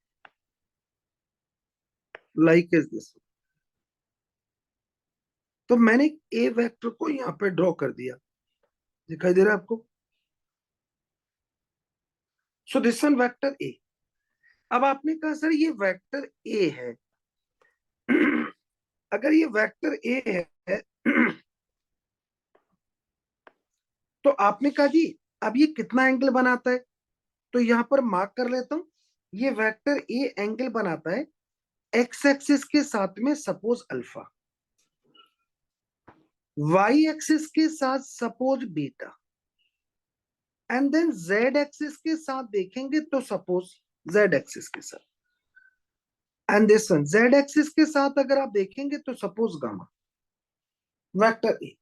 लाइक इज दिस। तो मैंने ए वेक्टर को यहां पे ड्रॉ कर दिया, दिखाई दे रहा है आपको? सो दिस वन वेक्टर ए। अब आपने कहा सर ये वेक्टर ए है। अगर ये वेक्टर ए है, तो आपने कहा जी अब ये कितना एंगल बनाता है, तो यहां पर मार्क कर लेता हूं। ये वेक्टर ए एंगल बनाता है एक्स एक्सिस के साथ में सपोज अल्फा, वाई एक्सिस के साथ suppose beta, and then Z axis के साथ देखेंगे तो सपोज जेड एक्सिस के साथ, and this one Z axis के साथ अगर आप देखेंगे तो सपोज गामा, वेक्टर ए।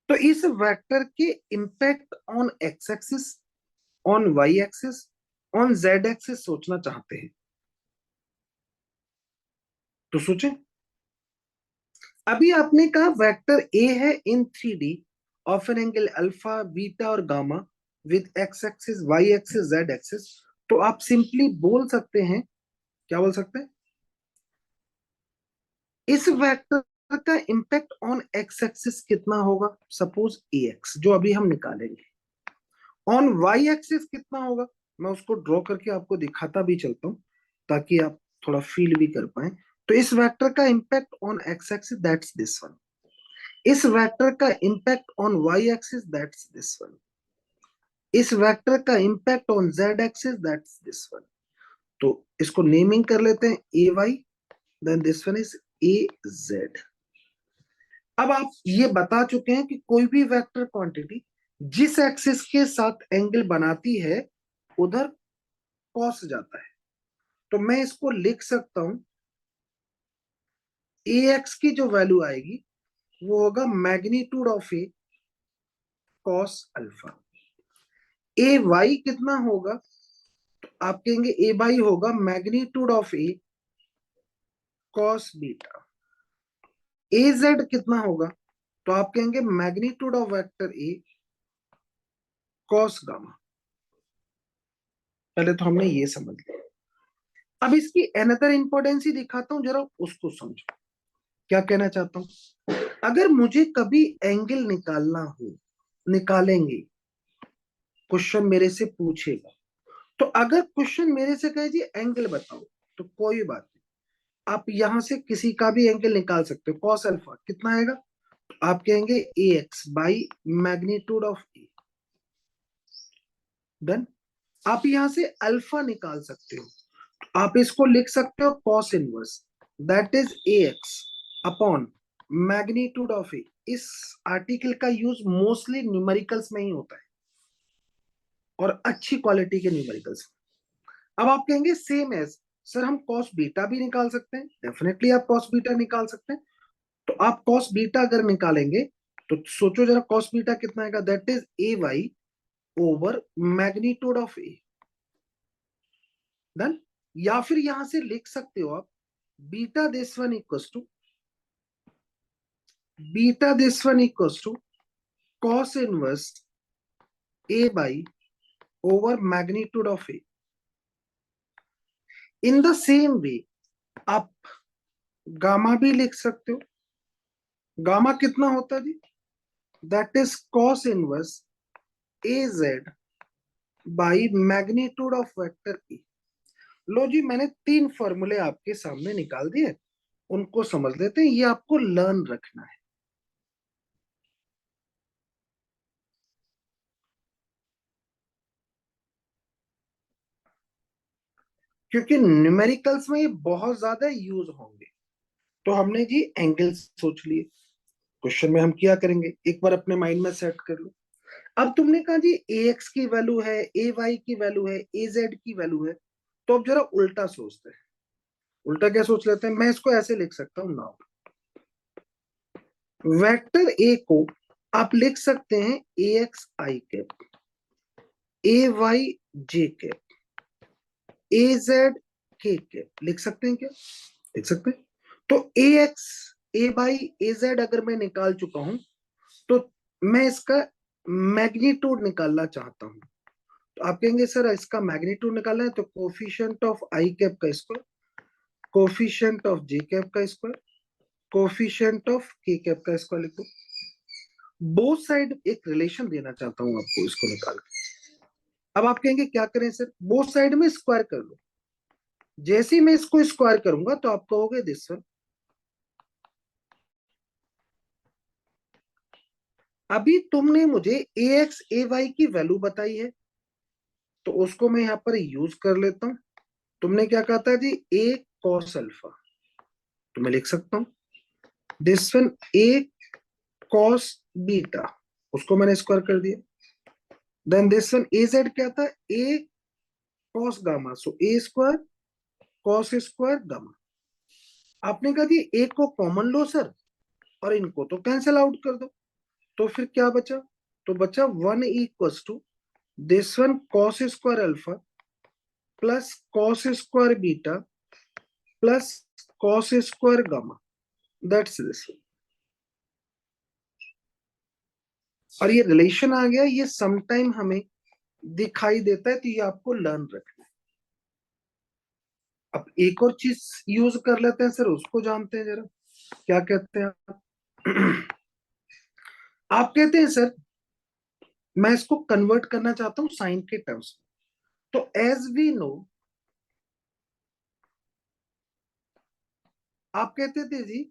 तो इस वेक्टर के impact on X axis, on Y axis, on Z axis सोचना चाहते हैं, तो सोचें। अभी आपने कहा वेक्टर ए है in 3D of an angle alpha beta और gamma with X axis Y axis Z axis, तो आप सिंपली बोल सकते हैं, क्या बोल सकते हैं, इस वेक्टर का इंपैक्ट ऑन एक्स एक्सिस कितना होगा, सपोज ए एक्स जो अभी हम निकालेंगे, ऑन वाई एक्सिस कितना होगा, मैं उसको ड्रॉ करके आपको दिखाता भी चलता हूं ताकि आप थोड़ा फील भी कर पाए। तो इस वेक्टर का impact on X axis that's this one, इस वेक्टर का impact on Y axis that's this one, इस वेक्टर का impact on Z axis that's this one. तो इसको नेमिंग कर लेते हैं A Y, then this one is A Z. अब आप ये बता चुके हैं कि कोई भी वेक्टर क्वांटिटी जिस एक्सिस के साथ एंगल बनाती है उधर कॉस जाता है, तो मैं इसको लिख सकता हूं, ए एक्स की जो वैल्यू आएगी वो होगा magnitude of A cos alpha. A Y कितना होगा, तो आप कहेंगे ए वाई होगा magnitude of A cos beta. A Z कितना होगा, तो आप कहेंगे magnitude of vector A cos gamma. पहले तो हमने ये समझ लिया। अब इसकी अनदर इंपॉर्टेंस ही दिखाता हूं, जरा उसको समझो क्या कहना चाहता हूं। अगर मुझे कभी एंगल निकालना हो, निकालेंगे, क्वेश्चन मेरे से पूछेगा, तो अगर क्वेश्चन मेरे से कहे जी एंगल बताओ, तो कोई बात नहीं, आप यहां से किसी का भी एंगल निकाल सकते हो। कॉस अल्फा कितना आएगा, तो आप कहेंगे A X by magnitude of A. Done. आप यहां से अल्फा निकाल सकते हो, आप इसको लिख सकते हो cos inverse, that is A X upon magnitude of A. इस आर्टिकल का यूज मोस्टली न्यूमेरिकल्स में ही होता है, और अच्छी क्वालिटी के न्यूमेरिकल्स। अब आप कहेंगे सेम एज, सर हम कॉस बीटा भी निकाल सकते हैं, डेफिनेटली आप कॉस बीटा निकाल सकते हैं। तो आप कॉस बीटा अगर निकालेंगे तो सोचो जरा कॉस बीटा कितना आएगा, that is A Y over magnitude of A. Done. या फिर यहां से लिख सकते हो आप beta this one equals to, beta this one equals to cos inverse A by over magnitude of A. In the same way आप gamma भी लिख सकते हो। गामा कितना होता है जी, that is cos inverse A Z by magnitude of vector A. लो जी मैंने 3 फॉर्मूले आपके सामने निकाल दिए, उनको समझ लेते हैं, ये आपको लर्न रखना है। क्योंकि न्यूमेरिकल्स में ये बहुत ज्यादा यूज होंगे। तो हमने जी एंगल सोच लिए, क्वेश्चन में हम क्या करेंगे, एक बार अपने माइंड में सेट कर लो। अब तुमने कहा जी ए एक्स की वैल्यू है, ए वाई की वैल्यू है, ए जेड की वैल्यू है, तो अब जरा उल्टा सोचते हैं। उल्टा क्या सोच लेते हैं, मैं इसको ऐसे लिख सकता हूं नाउ, वेक्टर ए को आप लिख सकते हैं A X I cap, A Y J cap, A Z K cap लिख सकते हैं क्या? लिख सकते हैं। तो A X A Y A Z अगर मैं निकाल चुका हूं तो मैं इसका मैग्नीट्यूड निकालना चाहता हूं। तो आप कहेंगे सर इसका मैग्नीट्यूड निकालना है तो कोफिशिएंट ऑफ आई कैप का square, coefficient of J cap का square, coefficient of K cap का स्क्वायर लिख दो। बोथ साइड एक रिलेशन देना चाहता हूं आपको इसको निकाल के। अब आप कहेंगे क्या करें सर? बोथ साइड में स्क्वायर कर लो। जैसे ही मैं इसको स्क्वायर करूंगा तो आप कहोगे दिस वन। अभी तुमने मुझे ए एक्स ए वाई की वैल्यू बताई है तो उसको मैं यहां पर यूज कर लेता हूं। तुमने क्या कहा था जी? ए कॉस अल्फा, तो मैं लिख सकता हूं this one A cos beta, उसको मैंने स्क्वायर कर दिया। Then this one A Z क्या था? A cos gamma, so A square cos square gamma. आपने कहा जी ए को कॉमन लो सर और इनको तो कैंसिल आउट कर दो, तो फिर क्या बचा? तो बचा one equals to this one cos square alpha plus cos square beta plus cos square gamma, that's this. और ये रिलेशन आ गया, ये समटाइम हमें दिखाई देता है तो ये आपको लर्न रखना है। अब एक और चीज यूज कर लेते हैं सर, उसको जानते हैं जरा, क्या कहते हैं आप? आप कहते हैं सर मैं इसको कन्वर्ट करना चाहता हूं साइन के टर्म्स में। तो एज वी नो, आप कहते थे जी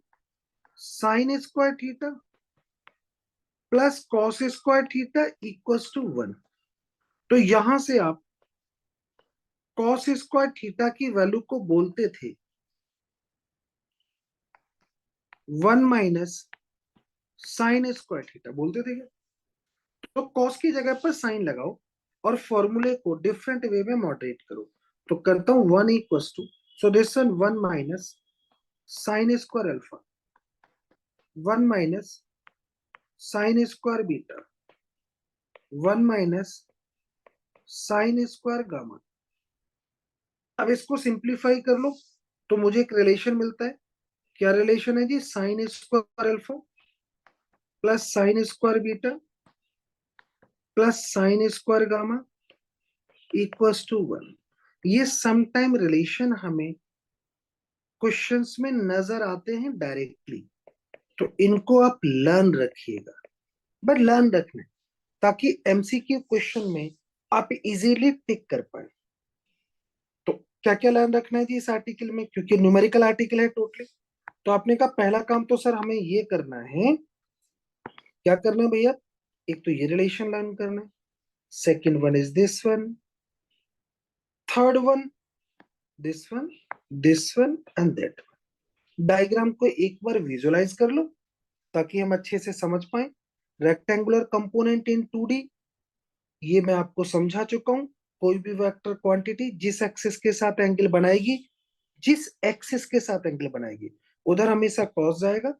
sine square theta plus cos square theta equals to one. तो यहां से आप कॉस स्क्वायर थीटा की वैल्यू को बोलते थे one minus sine square theta, बोलते थे क्या? तो कॉस की जगह पर साइन लगाओ और फॉर्मूले को डिफरेंट वे में मॉडरेट करो। तो करता हूं one equals to, so this one one minus sine square alpha, one minus sine square beta, one minus sine square gamma. अब इसको सिंप्लीफाई कर लो तो मुझे एक रिलेशन मिलता है। क्या रिलेशन है जी? Sine square alpha plus sine square beta plus sine square gamma equals to one. ये समटाइम रिलेशन हमें क्वेश्चंस में नजर आते हैं डायरेक्टली, तो इनको आप लर्न रखिएगा। बट लर्न रखना है ताकि एमसीक्यू क्वेश्चन में आप इजीली टिक कर पाए। तो क्या क्या लर्न रखना है जी इस आर्टिकल में, क्योंकि न्यूमेरिकल आर्टिकल है टोटली। तो आपने कहा पहला काम तो सर हमें ये करना है, क्या करना है भैया? एक तो ये रिलेशन लर्न करना है, second one is this one, third one this one, this one and that one. Diagram को एक बार विजुअलाइज कर लो ताकि हम अच्छे से समझ पाए। रेक्टेंगुलर कंपोनेंट इन 2D, ये मैं आपको समझा चुका हूं। कोई भी वेक्टर क्वांटिटी जिस एक्सिस के साथ एंगल बनाएगी, जिस एक्सिस के साथ एंगल बनाएगी उधर हमेशा कॉस जाएगा,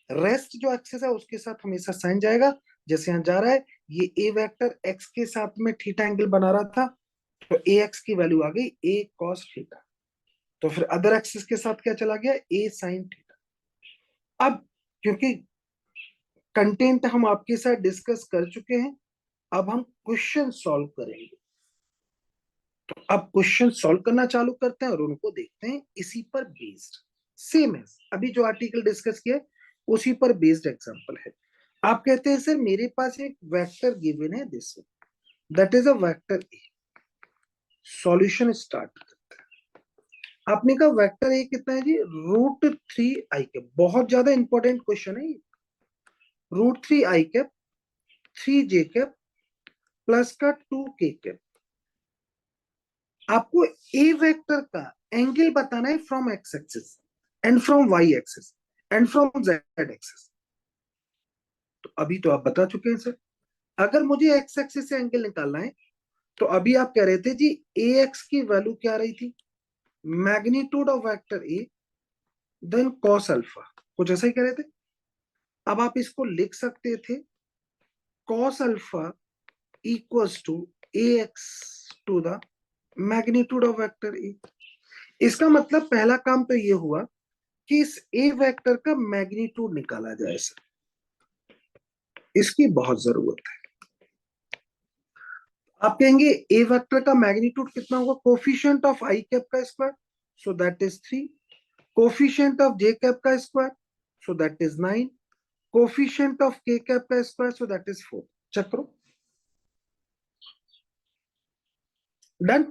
रेस्ट जो एक्सिस है उसके साथ हमेशा साइन जाएगा। जैसे यहां जा रहा है, ये ए वेक्टर एक्स के साथ में थीटा एंगल बना रहा था तो ए एक्स की वैल्यू आ गई ए कॉस थीटा। तो फिर अदर एक्सिस के साथ क्या चला गया? ए साइन थीटा। अब क्योंकि कंटेंट हम आपके साथ डिस्कस कर चुके हैं, अब हम क्वेश्चन सॉल्व करेंगे। तो अब क्वेश्चन सॉल्व करना चालू करते हैं और उनको देखते हैं इसी पर बेस्ड। सेम है अभी जो आर्टिकल डिस्कस किया है, उसी पर बेस्ड एग्जांपल है। आप कहते हैं सर मेरे पास एक वेक्टर गिवन है this, that is a vector A. Solution start करते हैं। आपने कहा वेक्टर ए कितना है जी? Root three I cap. बहुत ज्यादा इंपॉर्टेंट क्वेश्चन है ये। Root three I cap, three J cap plus का टू के कैप। आपको ए वेक्टर का एंगल बताना है from X axis and from Y axis and from Z axis. तो अभी तो आप बता चुके हैं सर। अगर मुझे एक्स एक्सिस से एंगल निकालना है तो अभी आप कह रहे थे जी ए एक्स की वैल्यू क्या रही थी? Magnitude of vector A then cos alpha, कुछ ऐसा ही कह रहे थे। अब आप इसको लिख सकते थे cos alpha equals to A X to the magnitude of vector A. इसका मतलब पहला काम तो ये हुआ कि इस ए वेक्टर का मैग्नीट्यूड निकाला जाए सर, इसकी बहुत जरूरत है। आप कहेंगे ए वेक्टर का मैग्नीट्यूड कितना होगा, कोफिशिएंट ऑफ आई कैप का square, so that is 3, coefficient of J cap का square, so that is 9, coefficient of K cap का square, so that is 4। Check करो, डन।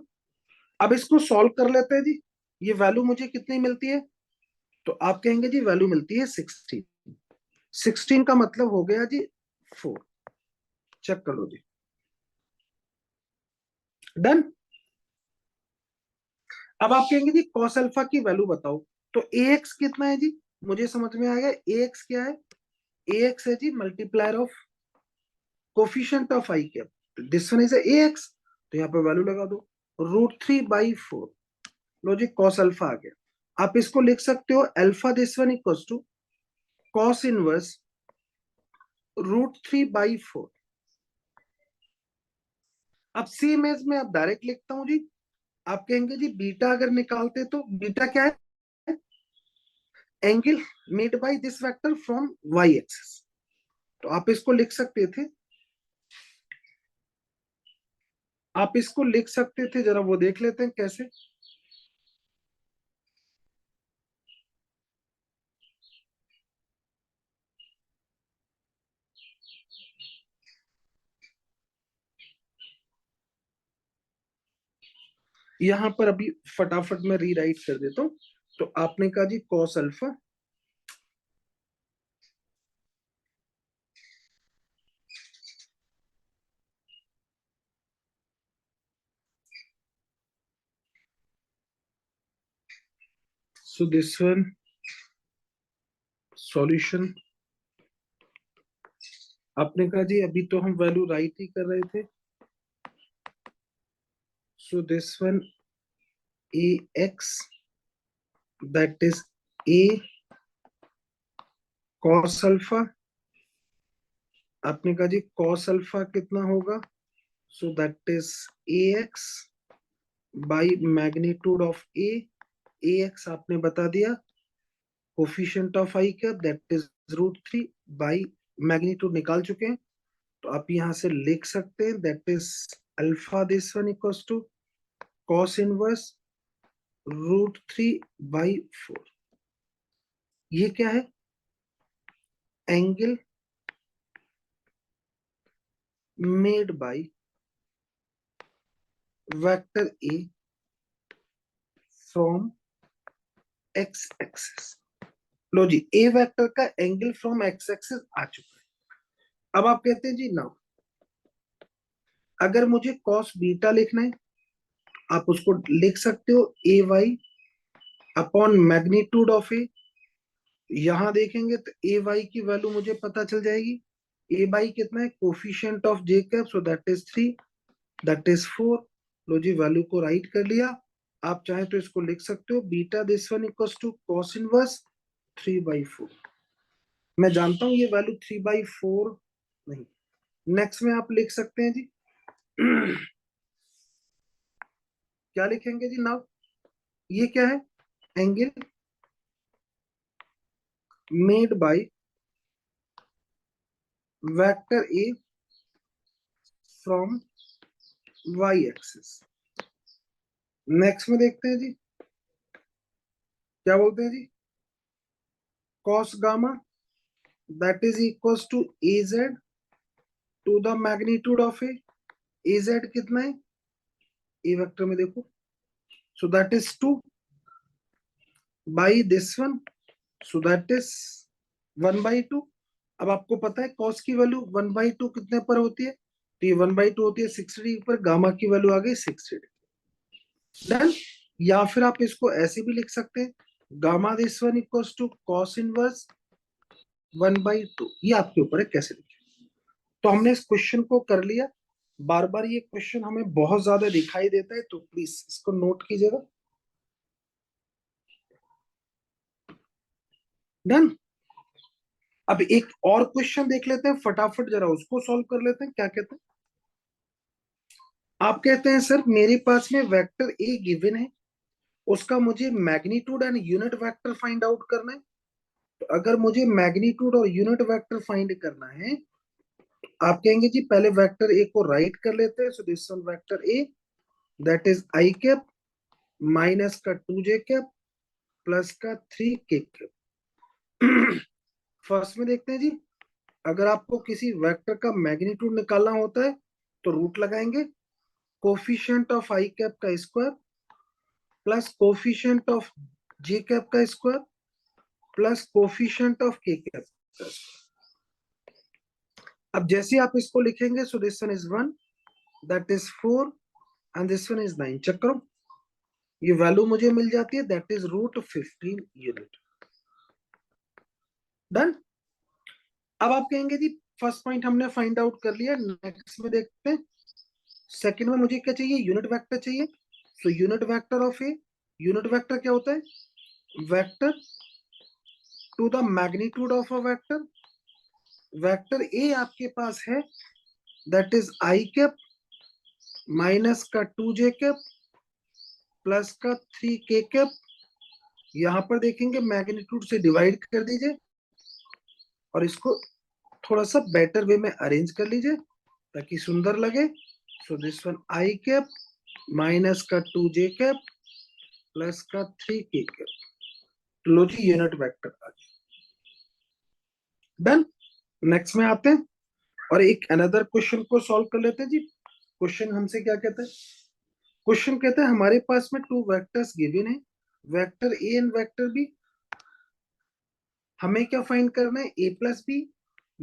अब इसको सॉल्व कर लेते हैं जी। ये वैल्यू मुझे कितनी मिलती है, तो आप कहेंगे जी वैल्यू मिलती है 16। 16 का मतलब हो गया जी 4। चेक कर लो जी, डन। अब आप कहेंगे जी कॉस अल्फा की वैल्यू बताओ, तो ए एक्स कितना है जी, मुझे समझ में आ गया। ए एक्स क्या है, ए एक्स है जी multiplier of coefficient of I cap, this one is A X, तो यहाँ पे वैल्यू लगा दो, √3/4। लो जी कॉस अल्फा आ गया। आप इसको लिख सकते हो alpha this one equals to cos inverse √3/4। अब सेम एज में आप डायरेक्ट लिखता हूं जी। आप कहेंगे जी बीटा अगर निकालते तो बीटा क्या है, angle made by this vector from Y axis, तो आप इसको लिख सकते थे, आप इसको लिख सकते थे, जरा वो देख लेते हैं कैसे। यहां पर अभी फटाफट मैं रीराइट कर देता हूं। तो आपने कहा जी cos alpha, so this one solution. आपने कहा जी अभी तो हम वैल्यू राइट ही कर रहे थे, सो this one A x that is A cos alpha. आपने कहा जी कॉस अल्फा कितना होगा, सो that is A X by magnitude of A x आपने बता दिया, coefficient of I cap that is √3 by magnitude निकाल चुके हैं, तो आप यहां से लिख सकते हैं that is alpha this one equals to cos inverse √3/4। ये क्या है, angle made by vector A from X axis. लो जी ए वेक्टर का एंगल फ्रॉम एक्स एक्सिस आ चुका है। अब आप कहते हैं जी नाउ अगर मुझे कॉस बीटा लिखना है, आप उसको लिख सकते हो ए वाई अपॉन मैग्नीट्यूड ऑफ ए। यहां देखेंगे तो ए वाई की वैल्यू मुझे पता चल जाएगी, ए वाई कितना है, coefficient of J cap, so that is 3, that is 4। लो जी वैल्यू को राइट कर लिया। आप चाहे तो इसको लिख सकते हो beta this one equals to cos inverse 3/4। मैं जानता हूं ये वैल्यू 3/4 नहीं। नेक्स्ट में आप लिख सकते हैं जी क्या लिखेंगे जी नाउ, ये क्या है, angle made by vector A from Y axis. Next में देखते हैं जी क्या बोलते हैं जी, cos gamma that is equals to A Z to the magnitude of A Z कितना है, ए वेक्टर में देखो, so that is 2 by this one, so that is 1/2। अब आपको पता है कॉस की वैल्यू 1/2 कितने पर होती है, तो ये 1/2 होती है 60 पर, गामा की वैल्यू आ गई 60। डन। या फिर आप इसको ऐसे भी लिख सकते हैं, gamma this one equals to cos inverse 1/2। ये आपके ऊपर है कैसे लिखें। तो हमने इस क्वेश्चन को कर लिया। बार बार ये क्वेश्चन हमें बहुत ज्यादा दिखाई देता है, तो प्लीज इसको नोट कीजिएगा। डन। अब एक और क्वेश्चन देख लेते हैं फटाफट, जरा उसको सॉल्व कर लेते हैं। क्या कहते हैं, आप कहते हैं सर मेरे पास में वेक्टर ए गिवन है, उसका मुझे magnitude and unit vector find out करना है। तो अगर मुझे मैग्नीट्यूड और यूनिट वेक्टर फाइंड करना है, आप कहेंगे जी पहले वेक्टर ए को राइट कर लेते हैं। So this one vector A, that is I cap minus का 2j कैप प्लस का 3k कैप। फर्स्ट में देखते हैं जी, अगर आपको किसी वेक्टर का मैग्नीट्यूड निकालना होता है तो रूट लगाएंगे, कोफिशिएंट ऑफ आई कैप का square plus coefficient of J cap का square plus coefficient of K cap का स्क्वायर। अब जैसे आप इसको लिखेंगे, so this one is 1, that is 4 and this one is 9। Check करो, ये वैल्यू मुझे मिल जाती है, that is root 15 unit. Done. अब आप कहेंगे जी फर्स्ट पॉइंट हमने फाइंड आउट कर लिया, नेक्स्ट में देखते हैं। सेकंड में मुझे क्या चाहिए, यूनिट वेक्टर चाहिए। So unit vector of A, unit vector क्या होता है, vector to the magnitude of a vector. Vector A आपके पास है, that is I cap minus का 2j कैप प्लस का 3k कैप। यहां पर देखेंगे मैग्नीट्यूड से डिवाइड कर दीजिए और इसको थोड़ा सा बेटर वे में अरेंज कर लीजिए ताकि सुंदर लगे। सो this one I cap minus का 2j कैप प्लस का 3k कैप। लो जी यूनिट वेक्टर आ गया। डन। नेक्स्ट में आते हैं और एक अनदर क्वेश्चन को सॉल्व कर लेते हैं जी। क्वेश्चन हमसे क्या कहता है, क्वेश्चन कहता है हमारे पास में टू वेक्टर्स गिवन है, vector A and vector B. हमें क्या फाइंड करना है, A plus B,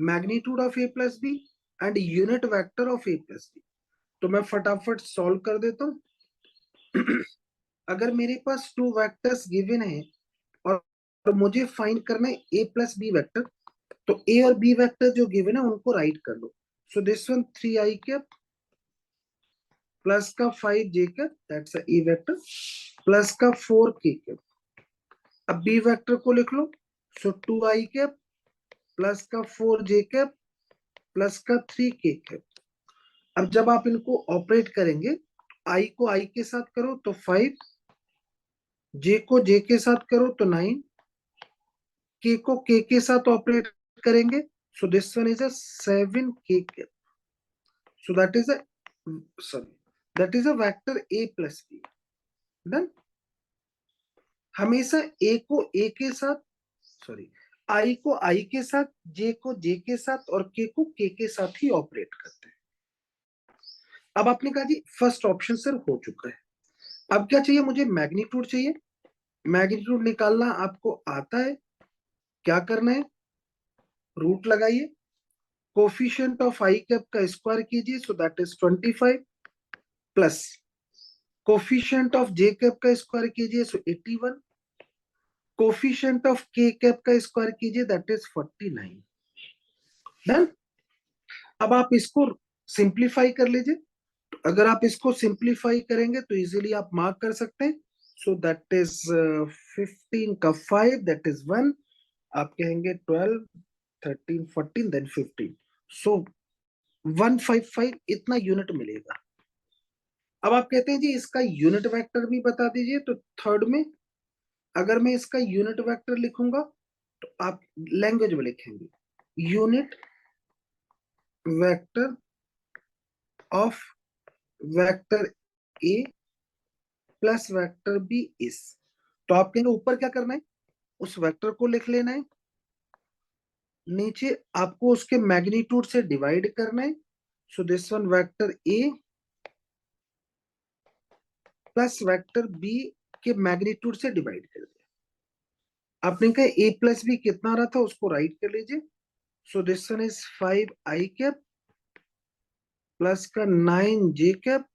magnitude of A plus B and unit vector of A plus B. तो मैं फटाफट सॉल्व कर देता हूं। अगर मेरे पास टू वेक्टर्स गिवन है और मुझे फाइंड करना है ए प्लस बी वेक्टर, तो ए और बी वेक्टर जो गिवन है उनको राइट कर लो। So this one 3i cap plus का 5j cap, that's a A vector, plus का 4k कैप। अब बी वेक्टर को लिख लो। सो 2i कैप प्लस का 4j कैप प्लस का 3k कैप। अब जब आप इनको ऑपरेट करेंगे, आई को आई के साथ करो तो 5, जे को जे के साथ करो तो 9, के को के साथ ऑपरेट करेंगे, so this one is a 7k cap. So that is a, sorry, that is a vector A plus B. Done. हमेशा ए को ए के साथ, सॉरी, आई को आई के साथ, जे को जे के साथ और के को के साथ ही ऑपरेट करते हैं। अब आपने कहा जी फर्स्ट ऑप्शन सर हो चुका है, अब क्या चाहिए मुझे, मैग्नीट्यूड चाहिए। मैग्नीट्यूड निकालना आपको आता है, क्या करना है, रूट लगाइए, कोफिशिएंट ऑफ आई कैप का स्क्वायर कीजिए, सो that is 25 plus coefficient of J cap का स्क्वायर कीजिए, सो 81, कोफिशिएंट ऑफ के कैप का स्क्वायर कीजिए, दैट इज 49। डन। अब आप इसको सिंप्लीफाई कर लीजिए। तो अगर आप इसको सिंप्लीफाई करेंगे तो इजीली आप मार्क कर सकते हैं। सो दैट इज 15 का 5, दैट इज 1। आप कहेंगे 12, 13, 14, देन 15। सो 155 इतना यूनिट मिलेगा। अब आप कहते हैं जी इसका यूनिट वेक्टर भी बता दीजिए। तो थर्ड में अगर मैं इसका यूनिट वेक्टर लिखूंगा तो आप लैंग्वेज में लिखेंगे, unit vector of vector A plus vector B is. तो आप कहेंगे ऊपर क्या करना है, उस वेक्टर को लिख लेना है, नीचे आपको उसके मैग्नीट्यूड से डिवाइड करना है। So this one vector A plus vector B के मैग्नीट्यूड से डिवाइड कर दिया। आपने कहा ए प्लस बी कितना रहा था उसको राइट कर लीजिए। सो this one is 5i cap plus का 9j कैप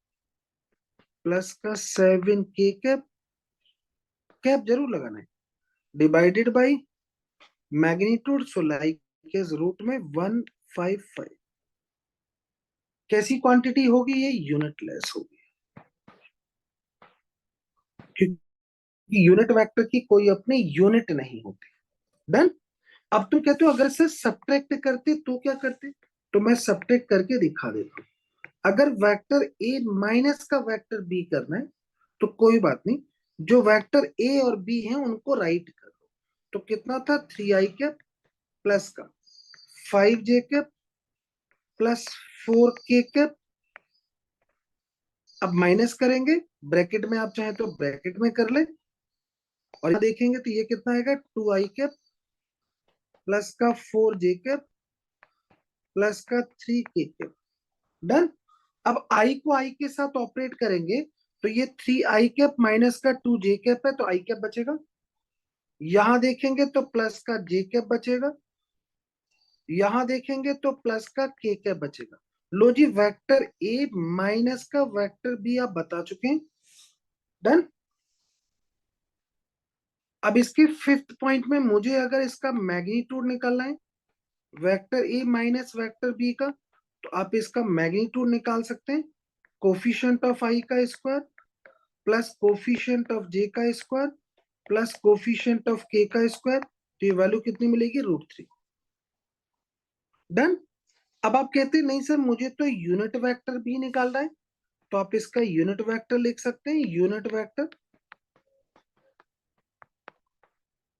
प्लस का 7k कैप, कैप जरूर लगाना है, divided by magnitude, so like is root में 155। कैसी क्वांटिटी होगी, ये यूनिटलेस होगी क्योंकि यूनिट वेक्टर की कोई अपनी यूनिट नहीं होती। डन। अब तुम कहते हो अगर से सब्ट्रैक्ट करते तो क्या करते, तो मैं सब्ट्रैक्ट करके दिखा देता हूं। अगर वेक्टर ए माइनस का वेक्टर बी करना है तो कोई बात नहीं, जो वेक्टर ए और बी हैं उनको राइट कर दो। तो कितना था, 3i कैप प्लस का 5j cap plus 4k cap. अब माइनस करेंगे, ब्रैकेट में आप चाहे तो ब्रैकेट में कर ले, और यहाँ देखेंगे तो ये कितना आएगा, 2i कैप प्लस का 4j कैप प्लस का 3k कैप। डन। अब आई को आई के साथ ऑपरेट करेंगे, तो ये 3i कैप माइनस का 2j कैप है, तो आई कैप बचेगा। यहां देखेंगे तो प्लस का j कैप बचेगा, यहां देखेंगे तो प्लस का k कैप बचेगा। लो जी, वेक्टर ए माइनस का वेक्टर बी आप बता चुके हैं। डन। अब इसके फिफ्थ पॉइंट में मुझे अगर इसका मैग्नीट्यूड निकालना है, vector A minus vector B का, तो आप इसका मैग्नीट्यूड निकाल सकते हैं। कोफिशिएंट ऑफ आई का स्क्वायर प्लस कोफिशिएंट ऑफ जे का स्क्वायर प्लस कोफिशिएंट ऑफ के का स्क्वायर, तो ये वैल्यू कितनी मिलेगी, √3। डन। अब आप कहते हैं नहीं सर मुझे तो यूनिट वेक्टर भी निकालना है, तो आप इसका यूनिट वेक्टर लिख सकते हैं। Unit vector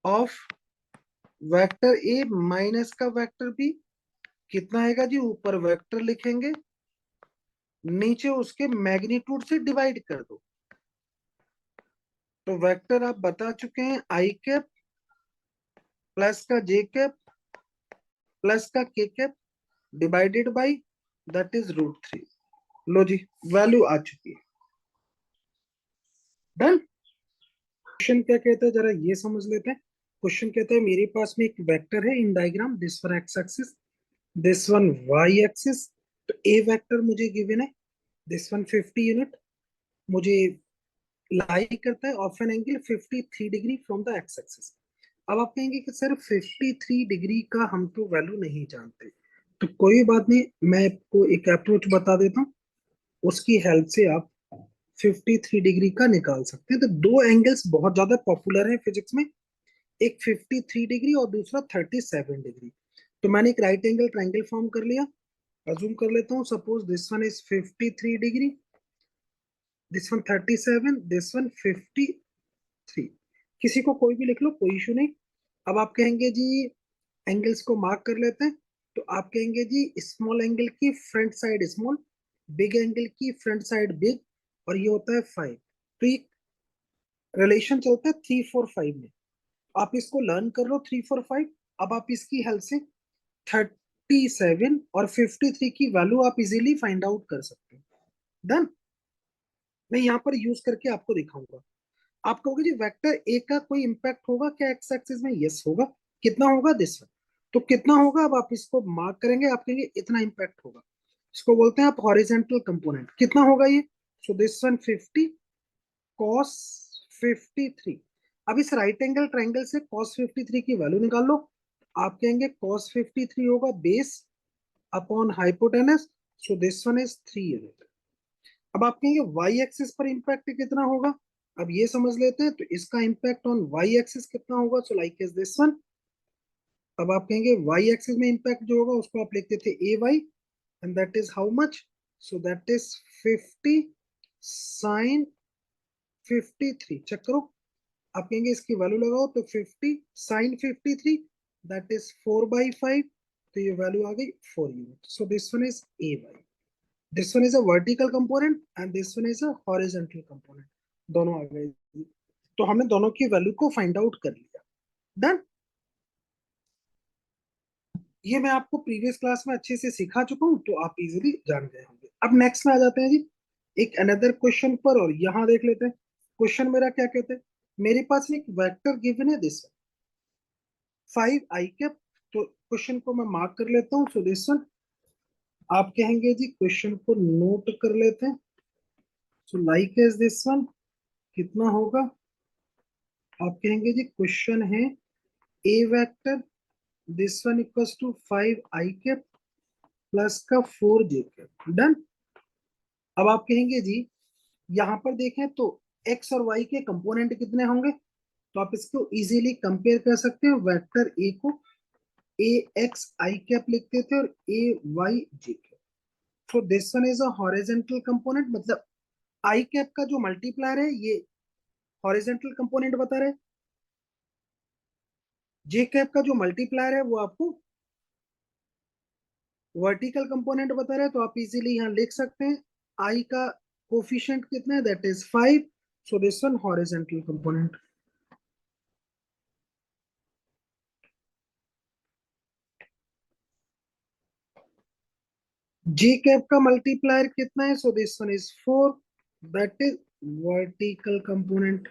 of vector A minus का वेक्टर बी कितना आएगा जी, ऊपर वेक्टर लिखेंगे, नीचे उसके मैग्नीट्यूड से डिवाइड कर दो। तो वेक्टर आप बता चुके हैं, i कैप प्लस का j कैप प्लस का k cap divided by that is √3। लो जी, वैल्यू आ चुकी है। डन। क्वेश्चन क्या कहता है जरा ये समझ लेते हैं। क्वेश्चन कहता है मेरे पास में एक वेक्टर है in diagram, this one X axis, this one Y axis. तो ए वेक्टर मुझे गिवन है, दिस वन 50 यूनिट मुझे लाई करता है of an angle 53 degree from the X axis. अब आप कहेंगे कि सर 53 डिग्री का हम तो वैल्यू नहीं जानते, तो कोई बात नहीं, मैं आपको एक अप्रोच बता देता हूँ, उसकी हेल्प से आप 53 डिग्री का निकाल सकते हैं। तो दो एंगल्स बहुत ज्यादा पॉपुलर है फिजिक्स में, एक 53 डिग्री और दूसरा 37 डिग्री। तो मैंने एक राइट एंगल ट्राइंगल फॉर्म कर लिया। अजूम कर लेता हूँ, suppose this one is 53 degree, this one 37, this one 53। किसी को कोई भी लिख लो, कोई इशू नहीं। अब आप कहेंगे जी एंगल्स को मार्क कर लेते हैं, तो आप कहेंगे जी स्मॉल एंगल की front side small, big angle की फ्रंट साइड बिग, और ये होता है 5। तो ये रिलेशन चलता है 3 4 5 में। आप इसको लर्न कर लो 3 4 5। अब आप इसकी हेल्प से 37 और 53 की वैल्यू आप इजीली फाइंड आउट कर सकते हैं। डन। मैं यहाँ पर यूज करके आपको दिखाऊंगा। आप कहोगे जी वेक्टर ए का कोई इंपैक्ट होगा क्या एक्स एक्सिस में, यस होगा। कितना होगा, दिस वन। तो कितना होगा, अब आप इसको मार्क करेंगे, आप कहेंगे इतना इंपैक्ट होगा। इसको बोलते हैं आप हॉरिजेंटल कंपोनेंट। कितना होगा ये, सो दिस वन 50 कॉस 53। अब इस राइट एंगल ट्राइंगल से कॉस 53 की वैल्यू निकाल लो। आप कहेंगे कॉस 53 होगा base upon hypotenuse, so this one is 3 unit. अब आप कहेंगे वाई एक्सिस पर इंपैक्ट कितना होगा, अब ये समझ लेते हैं। तो इसका इंपैक्ट ऑन वाई एक्सिस कितना होगा, so like is this one. अब आप कहेंगे वाई एक्सिस में इंपैक्ट जो होगा उसको आप लिखते थे A Y, and that is how much, so that is 50 sine 53। Check करो, आप कहेंगे इसकी वैल्यू लगाओ, तो 50 साइन 53 दैट इज 4/5। तो ये वैल्यू आ गई 4 unit. So this one is A Y, this one is a vertical component and this one is a horizontal component. दोनों आ गए। तो हमने दोनों की वैल्यू को फाइंड आउट कर लिया। डन। ये मैं आपको प्रीवियस क्लास में अच्छे से सिखा चुका हूं, तो आप इजीली जान गए होंगे। अब नेक्स्ट में आ जाते हैं जी एक अनदर क्वेश्चन पर, और यहां देख लेते हैं क्वेश्चन मेरा क्या कहते हैं। मेरे पास एक वेक्टर गिवन है दिस 5i कैप। तो क्वेश्चन को मैं मार्क कर लेता हूँ, सो दिस वन। आप कहेंगे जी क्वेश्चन को नोट कर लेते हैं, so like is this one. कितना होगा, आप कहेंगे जी क्वेश्चन है A vector this one equals to 5i cap plus का 4j कैप। डन। अब आप कहेंगे जी यहाँ पर देखें तो एक्स और वाई के कंपोनेंट कितने होंगे, तो आप इसको इजीली कंपेयर कर सकते हैं। वेक्टर ए को ए एक्स आई कैप लिखते थे और A Y J cap. So this one is a horizontal component, मतलब आई कैप का जो मल्टीप्लायर है ये हॉरिजेंटल कंपोनेंट बता रहे, जे कैप का जो मल्टीप्लायर है वो आपको वर्टिकल कंपोनेंट बता रहा है, तो आप इजीली यहाँ लिख सकते हैं आई का कोफिशिएंट कितना है, that is 5, so this one horizontal component. G cap का मल्टीप्लायर कितना है, so this one is 4, that is vertical component.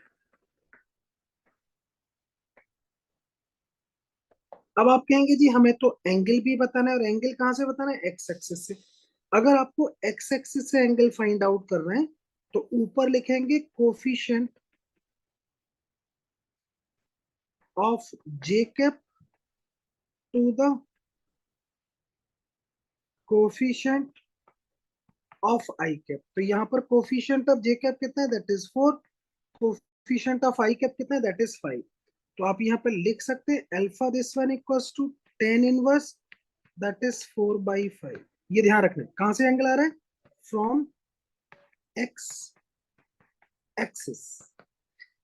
अब आप कहेंगे जी हमें तो एंगल भी बताना है, और एंगल कहां से बताना है, एक्स एक्सिस से। अगर आपको एक्स एक्सिस से एंगल फाइंड आउट करना है तो ऊपर लिखेंगे coefficient of J cap to the coefficient of I cap. तो यहाँ पर कोफिशिएंट ऑफ जे कैप कितना है, that is 4, coefficient of I cap कितना है, दैट इज 5। तो आप यहाँ पर लिख सकते हैं alpha this one equals to 10 inverse, that is 4/5। ये ध्यान रखना कहां से एंगल आ रहा है, फ्रॉम एक्स एक्सिस।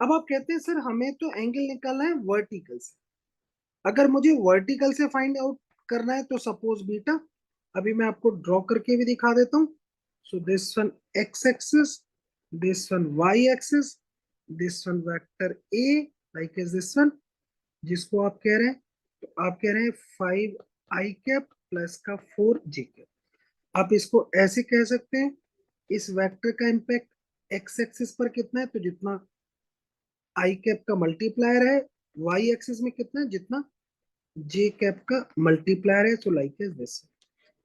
अब आप कहते हैं सर हमें तो एंगल निकालना है वर्टिकल से, अगर मुझे वर्टिकल से फाइंड आउट करना है तो सपोज बीटा, अभी मैं आपको ड्रॉ करके भी दिखा देता हूँ। So this one X axis, this one Y axis, this one vector A like is this one, जिसको आप कह रहे हैं, तो आप कह रहे हैं 5 i कैप प्लस का 4 j कैप। आप इसको ऐसे कह सकते हैं, इस वेक्टर का इम्पैक्ट एक्स एक्सिस पर कितना है, तो जितना आई कैप का मल्टीप्लायर है, वाई एक्सिस में कितना है, जितना जे कैप का मल्टीप्लायर है, सो लाइक इज दिस।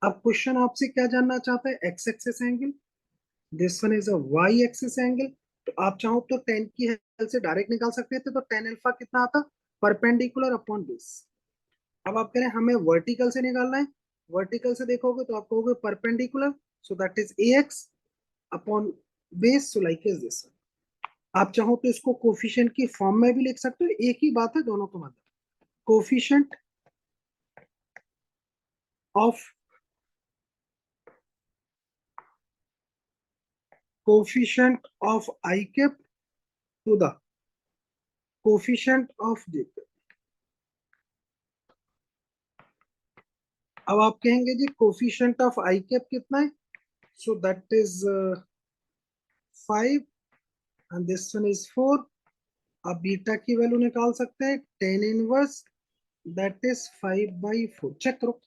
अब क्वेश्चन आपसे क्या जानना चाहता है, X axis angle, this one is a Y axis angle. तो आप चाहो तो 10 की हेल्प से डायरेक्ट निकाल सकते थे, तो 10 अल्फा कितना आता, परपेंडिकुलर अपॉन बेस। अब आप कह रहे हैं हमें वर्टिकल से निकालना है, वर्टिकल से देखोगे तो आप कहोगे perpendicular, so that is A X upon base, so like is this. आप चाहो तो इसको कोफिशिएंट की फॉर्म में भी लिख सकते हो, एक ही बात है दोनों को मतलब, coefficient of coefficient of I cap to the coefficient of J cap। अब आप कहेंगे जी coefficient of I cap कितना है, so that is 5 and this one is 4। आप बीटा की वैल्यू निकाल सकते हैं 10 इनवर्स, दैट इज 5/4। चेक करो,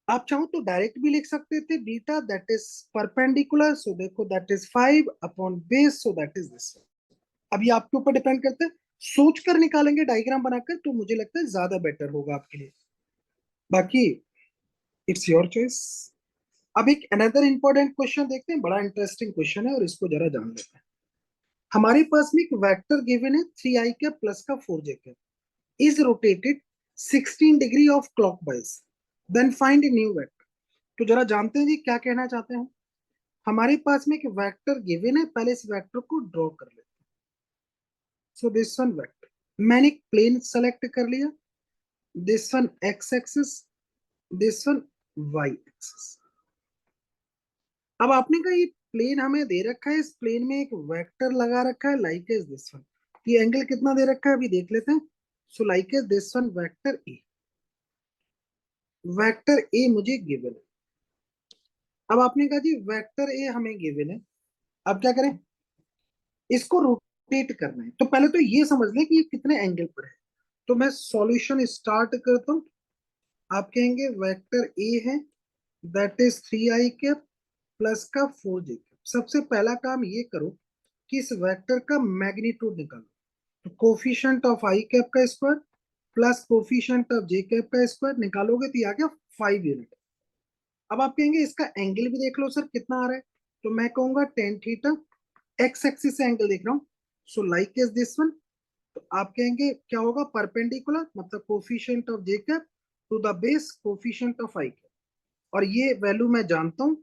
आप चाहो तो डायरेक्ट भी लिख सकते थे बीटा दैट इज परपेंडिकुलर, सो देखो that is 5 upon base, so that is this. अभी आपके ऊपर डिपेंड करता है, सोच कर निकालेंगे डायग्राम बनाकर तो मुझे लगता है ज्यादा बेटर होगा आपके लिए, बाकी इट्स योर चॉइस। अब एक अनदर इंपॉर्टेंट क्वेश्चन देखते हैं, बड़ा इंटरेस्टिंग क्वेश्चन है और इसको जरा जान लेते हैं। हमारे पास में एक वेक्टर गिवन है 3 i कैप प्लस का 4 j cap is rotated 16 degree of clockwise, then find a new vector. तो जरा जानते हैं जी क्या कहना चाहते हैं। हमारे पास में एक वेक्टर गिवन है, पहले इस वेक्टर को ड्रॉ कर लेते हैं। सो दिस वन वेक्टर, मैंने एक प्लेन सेलेक्ट कर लिया, this one X axis, this one Y axis. अब आपने कहा ये प्लेन हमें दे रखा है, इस प्लेन में एक वेक्टर लगा रखा है लाइक इज दिस वन, ये एंगल कितना दे रखा है अभी देख लेते हैं। So like is this one vector A, vector A मुझे गिवन है। अब आपने कहा जी वेक्टर ए हमें गिवन है, अब क्या करें, इसको रोटेट करना है, तो पहले तो ये समझ लें कि ये कितने एंगल पर है। तो मैं सॉल्यूशन स्टार्ट करता हूँ। आप कहेंगे वेक्टर ए है, that is 3 i cap plus का 4 j कैप। सबसे पहला काम ये करो कि इस वेक्टर का मैग्नीट्यूड निकालो, तो कोफिशिएंट ऑफ आई कैप का square plus coefficient of J cap का स्क्वायर निकालोगे तो ये आ गया 5 यूनिट। अब आप कहेंगे इसका एंगल भी देख लो सर कितना आ रहा है, तो मैं कहूंगा टेन थीटा, एक्स एक्सिस से एंगल देख रहा हूँ, so like is this one. तो आप कहेंगे क्या होगा, परपेंडिकुलर मतलब coefficient of J cap to the base coefficient of I cap, और ये वैल्यू मैं जानता हूँ,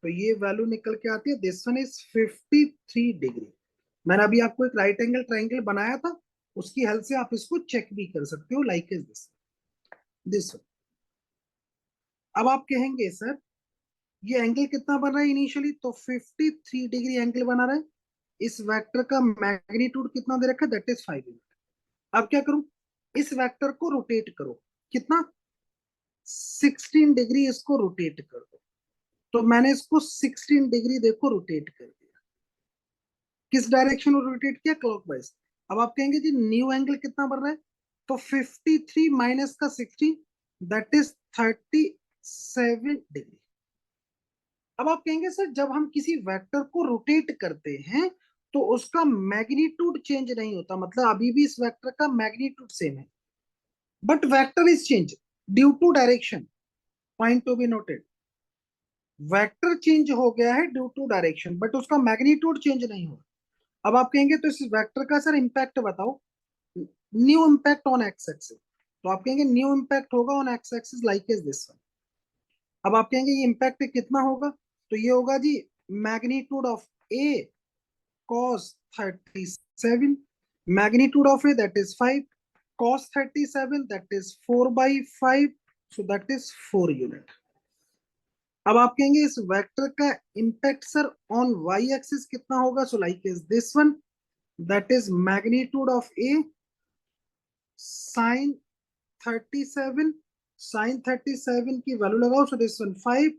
तो ये वैल्यू निकल के आती है दिस वन इज 53 डिग्री। मैंने अभी आपको एक राइट एंगल ट्राइंगल बनाया था, उसकी हेल्प से आप इसको चेक भी कर सकते हो like is this this one. अब आप कहेंगे सर ये एंगल कितना बन रहा है इनिशियली, तो 53 डिग्री एंगल बना रहा है। इस वेक्टर का मैग्नीट्यूड कितना दे रखा है, दैट इज 5 यूनिट। अब क्या करूं, इस वेक्टर को रोटेट करो, कितना, 16 डिग्री इसको रोटेट कर दो। तो मैंने इसको 16 डिग्री देखो रोटेट कर दिया। किस डायरेक्शन में रोटेट किया, क्लॉकवाइज। अब आप कहेंगे जी न्यू एंगल कितना बन रहा है, तो 53 माइनस का 16, दैट इज 37 डिग्री। अब आप कहेंगे सर जब हम किसी वेक्टर को रोटेट करते हैं तो उसका मैग्नीट्यूड चेंज नहीं होता, मतलब अभी भी इस वेक्टर का मैग्नीट्यूड सेम है, but vector is change due to direction. Point to be noted, vector change हो गया है ड्यू टू डायरेक्शन, बट उसका मैग्नीट्यूड चेंज नहीं हुआ। अब आप कहेंगे तो इस वेक्टर का सर इंपैक्ट बताओ, new impact on X axis. तो आप कहेंगे न्यू इंपैक्ट होगा on X axis like is this one. अब आप कहेंगे ये इंपैक्ट कितना होगा, तो ये होगा जी magnitude of A cos 37, magnitude of A that is 5, cos 37 that is 4 by 5, so that is 4 unit। अब आप कहेंगे इस वेक्टर का impact sir on Y axis कितना होगा, so like is this one, that is magnitude of A sine 37, sine 37 की value लगाओ, so this one 5,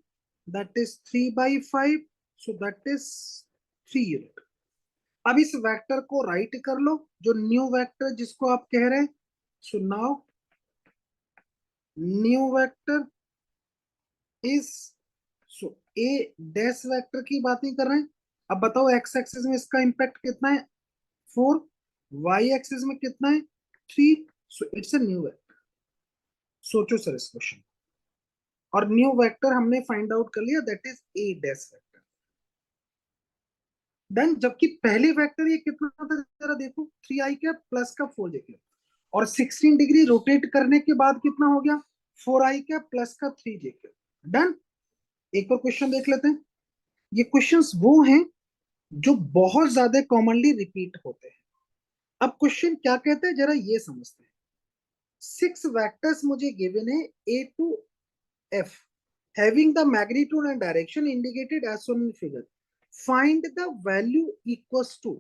that is 3 by 5, so that is 3 unit. अब इस वेक्टर को राइट कर लो, जो न्यू वेक्टर जिसको आप कह रहे हैं, so now new vector is, so A dash vector की बात नहीं कर रहे हैं। अब बताओ एक्स एक्सिस में इसका इंपैक्ट कितना है, 4, वाई एक्सिस में कितना है, 3, so it's a new vector. सोचो सर इस क्वेश्चन, और न्यू वेक्टर हमने फाइंड आउट कर लिया, that is A dash vector. Then जबकि पहले वेक्टर ये कितना था जरा देखो, 3i प्लस का 4j, और 16 डिग्री रोटेट करने के बाद कितना हो गया, 4i प्लस का 3j। डन। एक और क्वेश्चन देख लेते हैं। ये क्वेश्चंस वो हैं जो बहुत ज्यादा कॉमनली रिपीट होते हैं। अब क्वेश्चन क्या कहते हैं जरा ये समझते हैं। 6 वेक्टर्स मुझे गिवन है A to F, having the magnitude and direction indicated as shown in figure, find the value equals to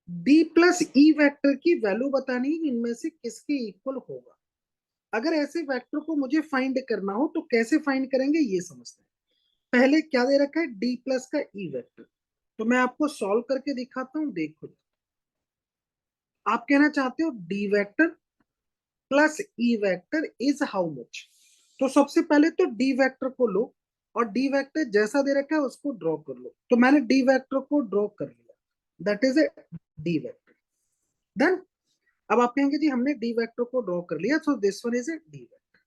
d plus E vector की वैल्यू बतानी है इनमें से किसके इक्वल होगा। अगर ऐसे वेक्टर को मुझे फाइंड करना हो तो कैसे फाइंड करेंगे ये समझते हैं। पहले क्या दे रखा है, डी प्लस का ई वेक्टर, तो मैं आपको सॉल्व करके दिखाता हूं, देखो। आप कहना चाहते हो D vector plus E vector is how much, तो सबसे पहले तो डी वेक्टर को लो और डी वेक्टर जैसा दे रखा है उसको ड्रॉ कर लो। तो मैंने डी वेक्टर को ड्रॉ कर लिया, that is A D vector. Then अब आप कहेंगे जी हमने डी वेक्टर को ड्रॉ कर लिया, सो this one is A D vector.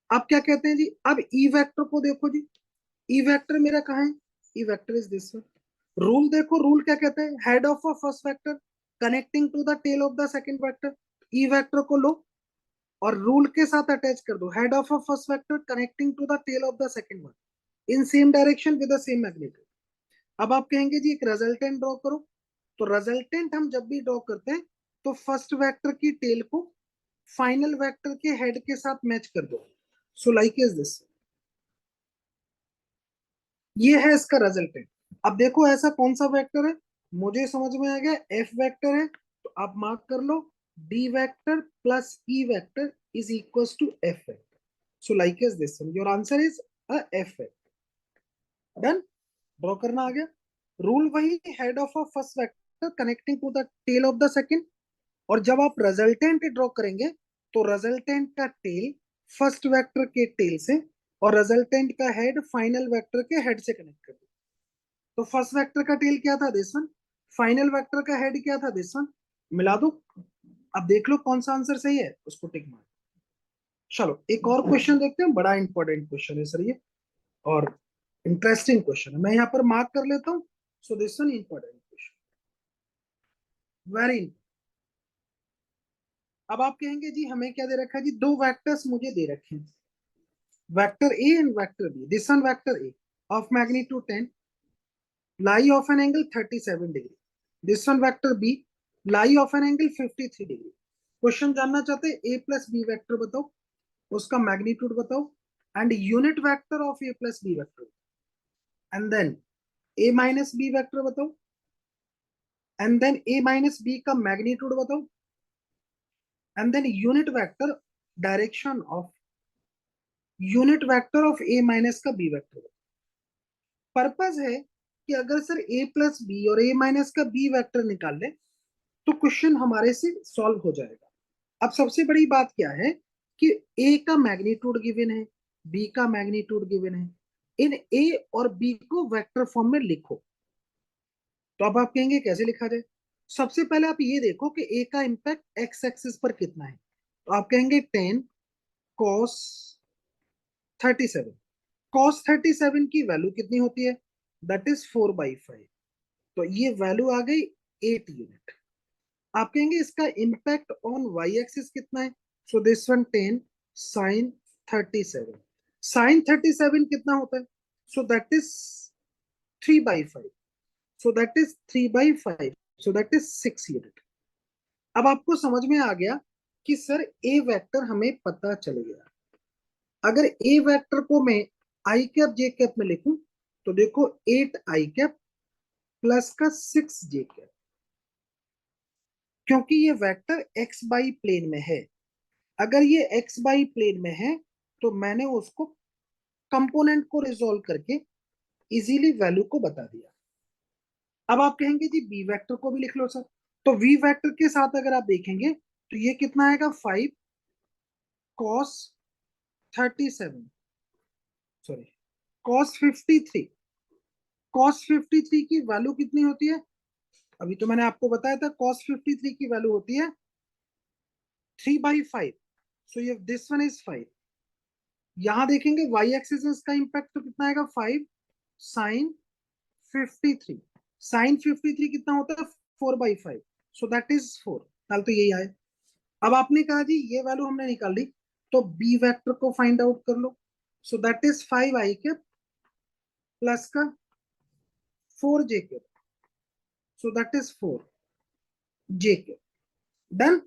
अब क्या कहते हैं जी, अब ई वेक्टर को देखो जी, ई वेक्टर मेरा कहाँ है, E vector is this one. Rule देखो, रूल क्या कहते हैं, head of a first vector connecting to the tail of the second vector. E vector को लो और रूल के साथ अटैच कर दो, head of a first vector connecting to the tail of the second one in same direction with the same magnitude. अब आप कहेंगे जी एक रिजल्टेंट ड्रॉ करो, तो रिजल्टेंट हम जब भी ड्रॉ करते हैं तो फर्स्ट वेक्टर की टेल को फाइनल वेक्टर के हेड के साथ मैच कर दो, सो लाइक इज दिस। ये है इसका रिजल्टेंट। अब देखो ऐसा कौन सा वेक्टर है, मुझे समझ में आ गया एफ वेक्टर है, तो आप मार्क कर लो D vector plus E vector is equals to F vector, so like is this one, your answer is a F vector. Done. Draw करना आ गया, रूल वही, head of a first vector connecting to the tail of the second, और जब आप resultant draw करेंगे तो resultant का टेल फर्स्ट वेक्टर के टेल से और रिजल्टेंट का हेड फाइनल वेक्टर के हेड से कनेक्ट कर दो। तो फर्स्ट वेक्टर का टेल क्या था, दिस वन, फाइनल वेक्टर का हेड क्या था, दिस वन, मिला दो। अब देख लो कौन सा आंसर सही है, उसको टिक मार। चलो एक और क्वेश्चन देखते हैं, बड़ा इंपॉर्टेंट क्वेश्चन है सर ये, और इंटरेस्टिंग क्वेश्चन है, मैं यहाँ पर मार्क कर लेता हूँ। So this one important question, very. अब आप कहेंगे जी हमें क्या दे रखा है जी, दो वेक्टर्स मुझे दे रखे हैं, vector A and vector B. This one vector A of magnitude 10, lie of an angle 37 degree, this one vector b lie of an angle 53 degree। Question जानना चाहते हैं a प्लस बी वेक्टर बताओ, उसका magnitude बताओ, and unit vector of a plus B vector, and then A minus B vector बताओ, and then A minus B का magnitude बताओ, and then unit vector direction of unit vector of A minus का B vector. Purpose है कि अगर sir A plus B और A minus का B vector निकाल ले तो क्वेश्चन हमारे से सॉल्व हो जाएगा। अब सबसे बड़ी बात क्या है कि ए का मैग्नीट्यूड गिवन है, बी का मैग्नीट्यूड गिवन है, इन ए और बी को वेक्टर फॉर्म में लिखो। तो अब आप कहेंगे कैसे लिखा जाए? सबसे पहले आप ये देखो कि ए का इंपैक्ट एक्स एक्सिस पर कितना है। तो आप कहेंगे 10 कॉस 37। कॉस 37 की वैल्यू कितनी होती है? That is 4/5। तो ये वैल्यू आ गई 8 यूनिट। आप कहेंगे इसका इम्पैक्ट ऑन वाई एक्सिस कितना है? So this one 10 sine 37। Sine 37 कितना होता है? So that is 3/5। So that is 3/5। So that is 6 unit. अब आपको समझ में आ गया कि सर ए वेक्टर हमें पता चल गया। अगर ए वेक्टर को मैं आई कैप जे कैप में लिखूं तो देखो 8 आई कैप प्लस का 6 जे कैप, क्योंकि ये वेक्टर एक्स बाई प्लेन में है। अगर ये एक्स बाई प्लेन में है तो मैंने उसको कंपोनेंट को रिजोल्व करके इजीली वैल्यू को बता दिया। अब आप कहेंगे जी बी वेक्टर को भी लिख लो सर। तो वी वेक्टर के साथ अगर आप देखेंगे तो ये कितना आएगा? 5 कॉस 37, सॉरी कॉस 53। कॉस 53 की वैल्यू कितनी होती है? अभी तो मैंने आपको बताया था कॉस 53 की वैल्यू होती है 3/5। सो ये दिस वन इज 5। यहां देखेंगे वाई एक्सिस में इसका इंपैक्ट तो कितना आएगा? 5 साइन 53। साइन 53 कितना होता है? 4/5। सो दैट इज 4। कल तो यही आए। अब आपने कहा जी ये वैल्यू हमने निकाल ली, तो बी वेक्टर को फाइंड आउट कर लो। सो दैट इज 5 आई के प्लस का 4 जे के। सो दैट इज 4 जे के। डन।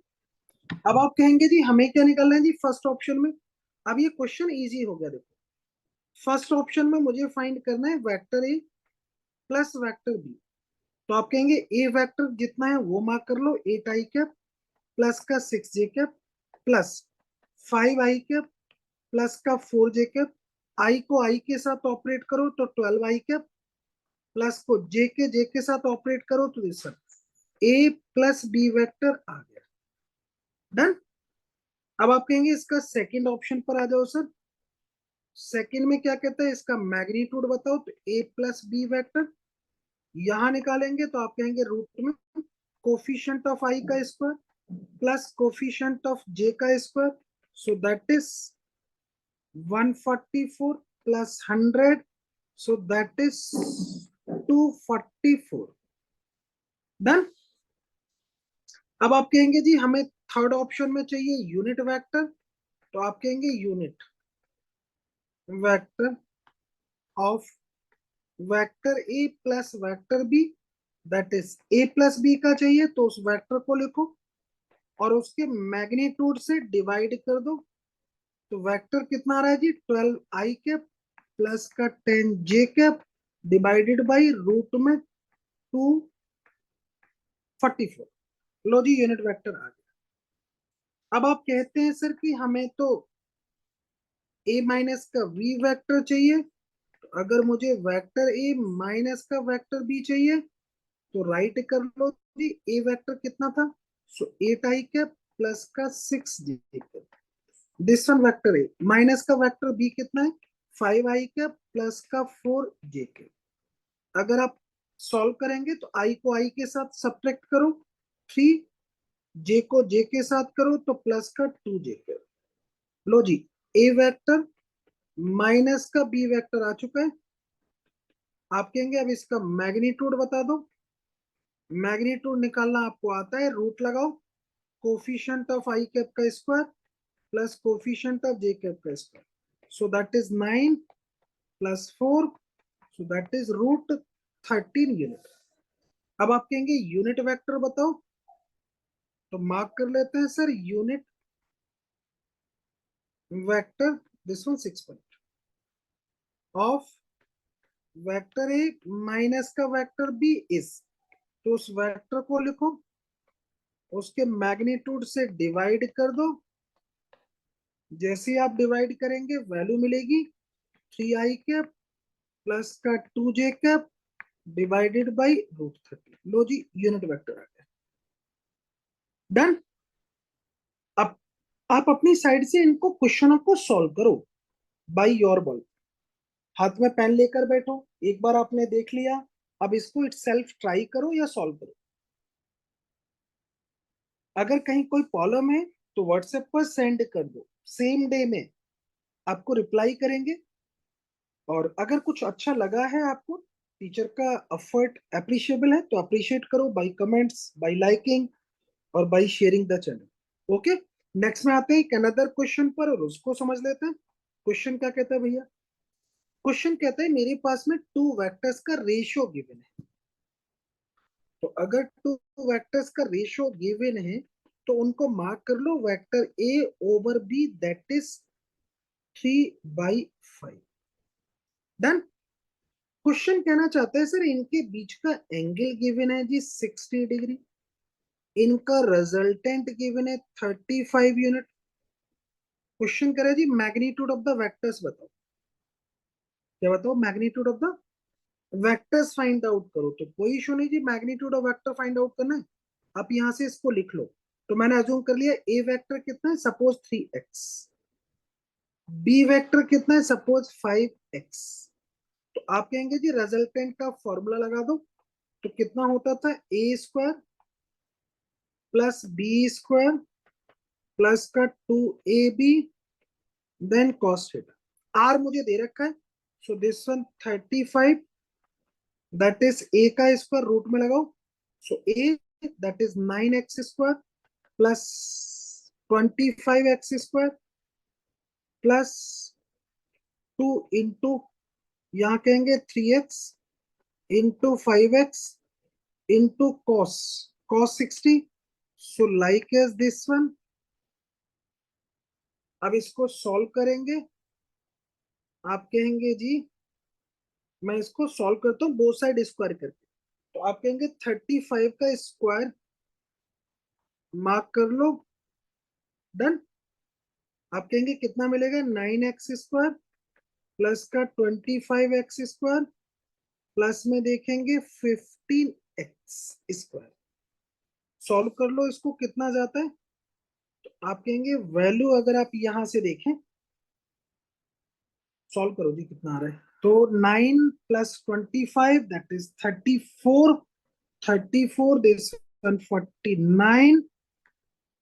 अब आप कहेंगे जी हमें क्या निकालना है जी फर्स्ट ऑप्शन में? अब ये क्वेश्चन इजी हो गया। देखो फर्स्ट ऑप्शन में मुझे फाइंड करना है vector A plus vector B. तो आप कहेंगे ए वेक्टर जितना है वो मार्क कर लो, 8 आई कैप प्लस का 6 जे कैप प्लस 5 आई कैप प्लस का 4 जे कैप। आई को आई के साथ ऑपरेट करो तो 12 आई कैप प्लस को जे के साथ ऑपरेट करो तो this A plus B vector आ गया। डन। अब आप कहेंगे इसका सेकंड ऑप्शन पर आ जाओ सर। सेकंड में क्या कहता है? इसका मैग्नीट्यूड बताओ। तो ए प्लस बी वेक्टर यहां निकालेंगे तो आप कहेंगे रूट में कोफिशिएंट ऑफ आई का स्क्वायर प्लस कोफिशिएंट ऑफ जे का square. So that is 144 plus 100। So that is 244। Done. अब आप कहेंगे जी हमें थर्ड ऑप्शन में चाहिए यूनिट वेक्टर। तो आप कहेंगे unit vector of vector A plus vector B. That is A plus B का चाहिए तो उस वेक्टर को लिखो और उसके मैग्नीट्यूड से डिवाइड कर दो। तो वेक्टर कितना आ रहा है जी? 12 आई कैप प्लस का 10 जे कैप डिवाइडेड बाई रूट में 244। लो जी यूनिट वेक्टर आ गया। अब आप कहते हैं सर कि हमें तो ए माइनस का वी वेक्टर चाहिए। तो अगर मुझे वेक्टर ए माइनस का वेक्टर बी चाहिए तो राइट कर लो जी। ए वेक्टर कितना था? सो 8 आई कैप प्लस का 6 J cap. This one vector A minus का वेक्टर बी कितना है? 5 आई कैप प्लस का 4 जे कैप। अगर आप सॉल्व करेंगे तो आई को आई के साथ सब्ट्रैक्ट करो 3, जे को जे के साथ करो तो प्लस का 2 जे कैप। लो जी ए वेक्टर माइनस का बी वेक्टर आ चुका है। आप कहेंगे अब इसका मैग्नीट्यूड बता दो। मैग्नीट्यूड निकालना आपको आता है, रूट लगाओ कोफिशिएंट ऑफ आई कैप का square plus coefficient of J cap का square. So that is 9 plus 4। So that is root 13 unit. अब आप कहेंगे यूनिट वेक्टर बताओ। तो मार्क कर लेते हैं sir unit vector this one 6 point of vector A minus का वेक्टर बी इज, तो उस वेक्टर को लिखो, उसके मैग्नीट्यूड से डिवाइड कर दो। जैसे ही आप डिवाइड करेंगे वैल्यू मिलेगी 3i कैप प्लस का 2j कैप डिवाइडेड बाई √30। लो जी, यूनिट वेक्टर आ गया। डन। अब आप अपनी साइड से इनको क्वेश्चनों को सॉल्व करो बाय योर बॉल। हाथ में पेन लेकर बैठो, एक बार आपने देख लिया, अब इसको इटसेल्फ ट्राई करो या सॉल्व करो। अगर कहीं कोई प्रॉब्लम है तो व्हाट्सएप पर सेंड कर दो, सेम डे में आपको रिप्लाई करेंगे। और अगर कुछ अच्छा लगा है आपको, टीचर का एफर्ट अप्रिशिएबल है, तो अप्रिशिएट करो बाय कमेंट्स, बाय लाइकिंग और by sharing the channel. Okay, next में आते हैं एक अनदर क्वेश्चन पर और उसको समझ लेते हैं। क्वेश्चन क्या कहता है भैया? क्वेश्चन कहता है मेरे पास में टू वेक्टर्स का रेशियो गिवन है। तो अगर टू वेक्टर्स का रेशियो गिवन है तो उनको मार्क कर लो vector A over B, that is 3/5। Done. Question कहना चाहता है सर इनके बीच का एंगल गिवन है जी 60 डिग्री, इनका रिजल्टेंट गिवन है 35 यूनिट। क्वेश्चन कह रहा है जी मैग्नीट्यूड ऑफ द वेक्टर्स बताओ। क्या बताओ? Magnitude of the vectors find out करो। तो कोई इशू नहीं जी, magnitude of vector find out करना है, आप यहां से इसको लिख लो। तो मैंने अज्यूम कर लिया ए वेक्टर कितना है, सपोज 3x, बी वेक्टर कितना है, सपोज 5x। तो आप कहेंगे जी रिजल्टेंट का फॉर्मूला लगा दो। तो कितना होता था, a² प्लस b² प्लस का 2ab then cos theta. Are मुझे दे रखा है, so this one 35, that is A का स्क्वायर रूट में लगाओ। So A that is 9x² plus 25x² plus 2 into, यहाँ कहेंगे 3x into 5x into cos, cos 60। So like as this one. अब इसको सॉल्व करेंगे, आप कहेंगे जी मैं इसको सॉल्व करता हूँ बोथ साइड स्क्वायर करके। तो आप कहेंगे 35 का स्क्वायर मार्क कर लो। डन। आप कहेंगे कितना मिलेगा, 9x² प्लस का 25x² प्लस में देखेंगे 15x²। सॉल्व कर लो इसको, कितना जाता है? तो आप कहेंगे वैल्यू अगर आप यहां से देखें, सॉल्व करो जी कितना आ रहा है। तो 9 plus 25 that is 34, 34 this one 49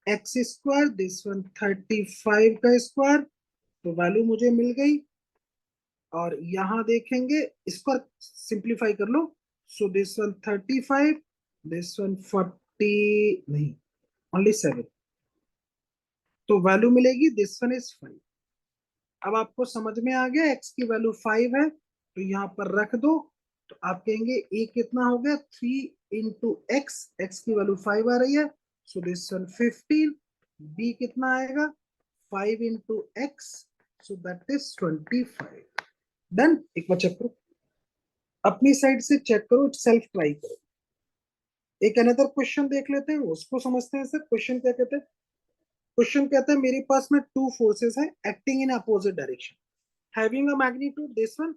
x² this one 35 का स्क्वायर। तो वैल्यू मुझे मिल गई। और यहां देखेंगे, इसको सिंप्लीफाई कर लो। So this one 35, this one 40, नहीं ओनली 7। तो वैल्यू मिलेगी दिस वन इज 5। अब आपको समझ में आ गया एक्स की वैल्यू 5 है, तो यहाँ पर रख दो। तो आप कहेंगे ए कितना हो गया, 3 इंटू एक्स, एक्स की वैल्यू 5 आ रही है, सो दिस वन 15। बी कितना आएगा, 5 into x, so that is 25। Done. एक बार चेक करो, अपनी साइड से चेक करो, सेल्फ ट्राई करो। एक अनदर क्वेश्चन देख लेते हैं, उसको समझते हैं। सर क्वेश्चन क्या कहते हैं? क्वेश्चन कहता है मेरे पास में टू फोर्सेस है acting in opposite direction having a magnitude this one.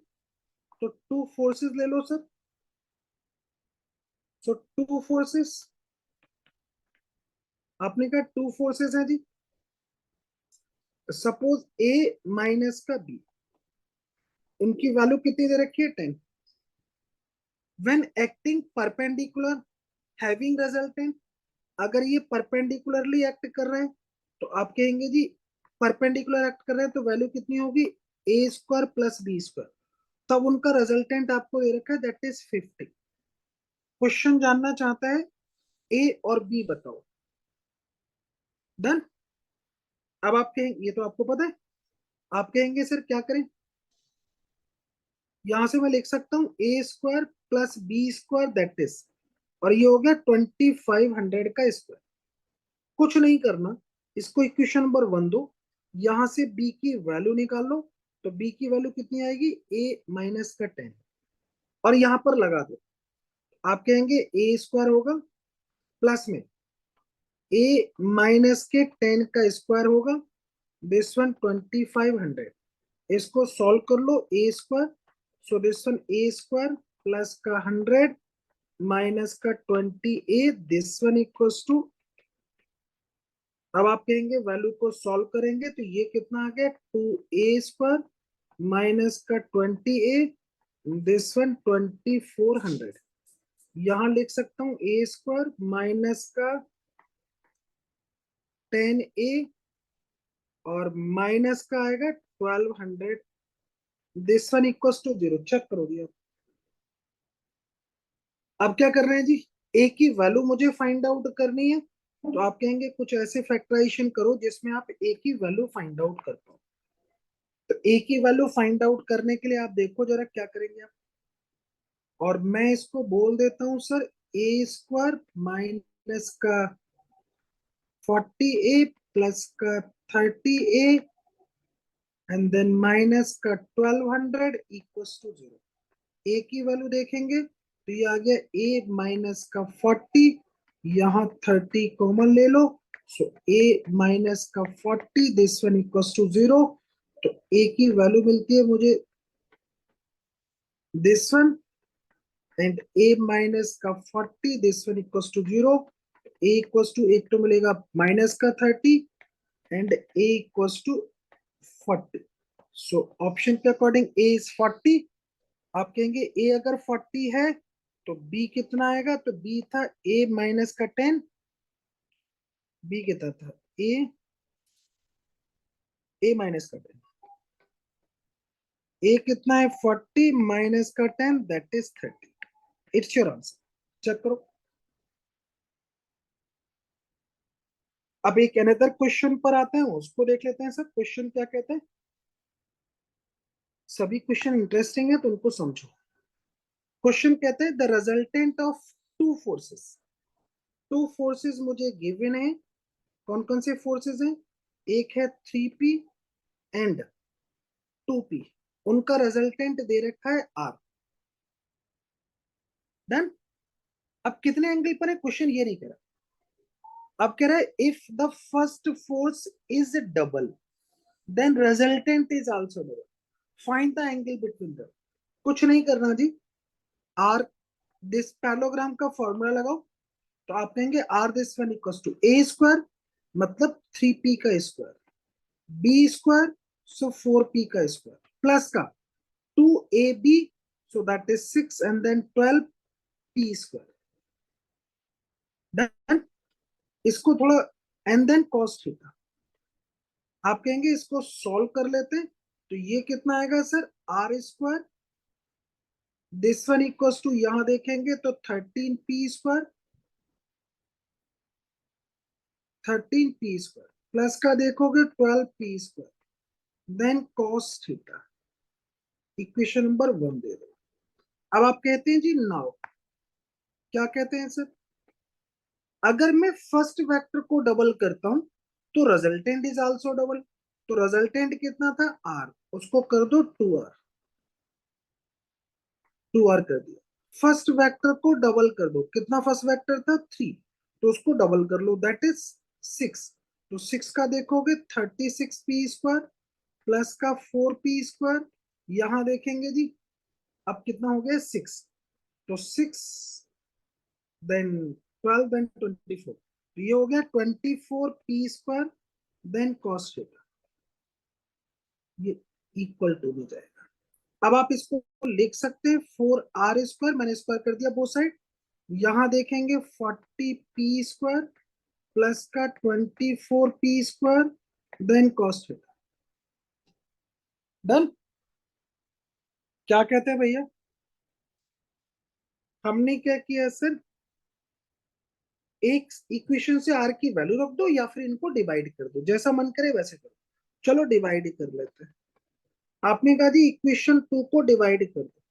तो टू फोर्सेस ले लो सर। सो टू फोर्सेस, आपने कहा टू फोर्सेस है जी। सपोज ए माइनस का बी, उनकी वैल्यू कितनी दे रखी है, 10। When acting perpendicular having resultant, अगर ये परपेंडिकुलरली एक्ट कर रहे हैं तो आप कहेंगे जी परपेंडिकुलर एक्ट कर रहे हैं तो वैल्यू कितनी होगी, a² प्लस b²। तब उनका रिजल्टेंट आपको दे रखा है दैट इज 50। क्वेश्चन जानना चाहता है ए और बी बताओ। डन। अब आप कहेंगे, ये तो आपको पता है, आप कहेंगे सर क्या करें? यहां से मैं लिख सकता हूं a² plus b² that is, और ये हो गया 2500 का स्क्वायर। कुछ नहीं करना, इसको इक्वेशन नंबर 1 दो, यहां से b की वैल्यू निकाल लो। तो b की वैल्यू कितनी आएगी, a माइनस का 10। और यहां पर लगा दो। आप कहेंगे ए स्क्वायर होगा प्लस में ए माइनस के 10 का स्क्वायर होगा, दिस वन 2500। इसको सॉल्व कर लो, A square, so this one A square plus का 100 माइनस का 28, दिस वन इक्वल्स टू। अब आप कहेंगे वैल्यू को सॉल्व करेंगे तो ये कितना आ गया, 2a² माइनस का 28, दिस वन 2400। यहां लिख सकता हूं a² माइनस का 10a और माइनस का आएगा 1200, this one equals to 0। Check करो जी आप। अब क्या कर रहे हैं जी, a की वैल्यू मुझे फाइंड आउट करनी है, तो आप कहेंगे कुछ ऐसे फैक्टराइजेशन करो जिसमें आप a की वैल्यू फाइंड आउट कर पाओ। तो a की वैल्यू फाइंड आउट करने के लिए आप देखो जरा क्या करेंगे आप। और मैं इसको बोल देता हूं सर a² माइनस का 40a प्लस का 30a एंड देन माइनस का 1200 इक्वल्स टू 0। a की वैल्यू देखेंगे तो ये आ गया a माइनस का 40, यहाँ 30 कॉमन ले लो, सो a माइनस का 40, दिस वन इक्वल्स टू 0। तो a की वैल्यू मिलती है मुझे this one and a minus का 40, this one equals to 0। a equals to एक तो मिलेगा माइनस का 30 and a equals to 40। So option के अकॉर्डिंग a इज 40। आप कहेंगे a अगर 40 है तो b कितना आएगा, तो b था a माइनस का 10, b कितना था a माइनस का 10, a कितना है 40 माइनस का 10 that is 30। It's your answer. Check करो। अब एक अनदर क्वेश्चन पर आते हैं, उसको देख लेते हैं सर क्वेश्चन क्या कहते हैं। सभी क्वेश्चन इंटरेस्टिंग है तो उनको समझो। क्वेश्चन कहते हैं the resultant of two forces. Two forces मुझे गिवन है। कौन कौन से फोर्सेस हैं, एक है 3p एंड 2p, उनका रिजल्टेंट दे रखा है r। डन। अब कितने एंगल पर है क्वेश्चन ये नहीं कह रहा, अब कह रहा है if the first force is double then resultant is also double, find the angle between the. कुछ नहीं करना जी, आर दिस पैरेललोग्राम का फॉर्मूला लगाओ। तो आप कहेंगे R this one equal to A square मतलब 3p का square, B square so 4p का स्क्वायर प्लस का 2ab so that is 6 and then 12p square. Done. इसको थोड़ा एंड देन कॉस थीटा। आप कहेंगे इसको सॉल्व कर लेते हैं तो ये कितना आएगा sir, R square, this one equal to यहां देखेंगे तो 13p square, 13p square plus का देखोगे 12p square then cos theta. Equation number 1 दे दो। अब आप कहते हैं जी नाउ, क्या कहते हैं सर, अगर मैं फर्स्ट वेक्टर को डबल करता हूं तो रिजल्टेंट इज आल्सो डबल। तो रिजल्टेंट कितना था आर, उसको कर दो 2r, 2r कर दिया। फर्स्ट वेक्टर को डबल कर दो, कितना फर्स्ट वेक्टर था 3, तो उसको डबल कर लो दैट इज 6। तो 6 का देखोगे 36p स्क्वायर प्लस का 4p स्क्वायर, यहां देखेंगे जी अब कितना हो गया 6, तो 6 देन 12 देन 24, तो ये हो गया 24p square then cos theta, ये इक्वल टू हो जाएगा। अब आप इसको लिख सकते हैं 4r स्क्वायर, मैंने स्क्वायर कर दिया बोथ साइड, यहां देखेंगे 40p स्क्वायर प्लस का 24p square then cos theta. Done. क्या कहते हैं भैया, हमने क्या किया सर, एक इक्वेशन से आर की वैल्यू रख दो या फिर इनको डिवाइड कर दो, जैसा मन करे वैसे करो। चलो डिवाइड ही कर लेते हैं। आपने कहा जी इक्वेशन 2 को डिवाइड कर दो,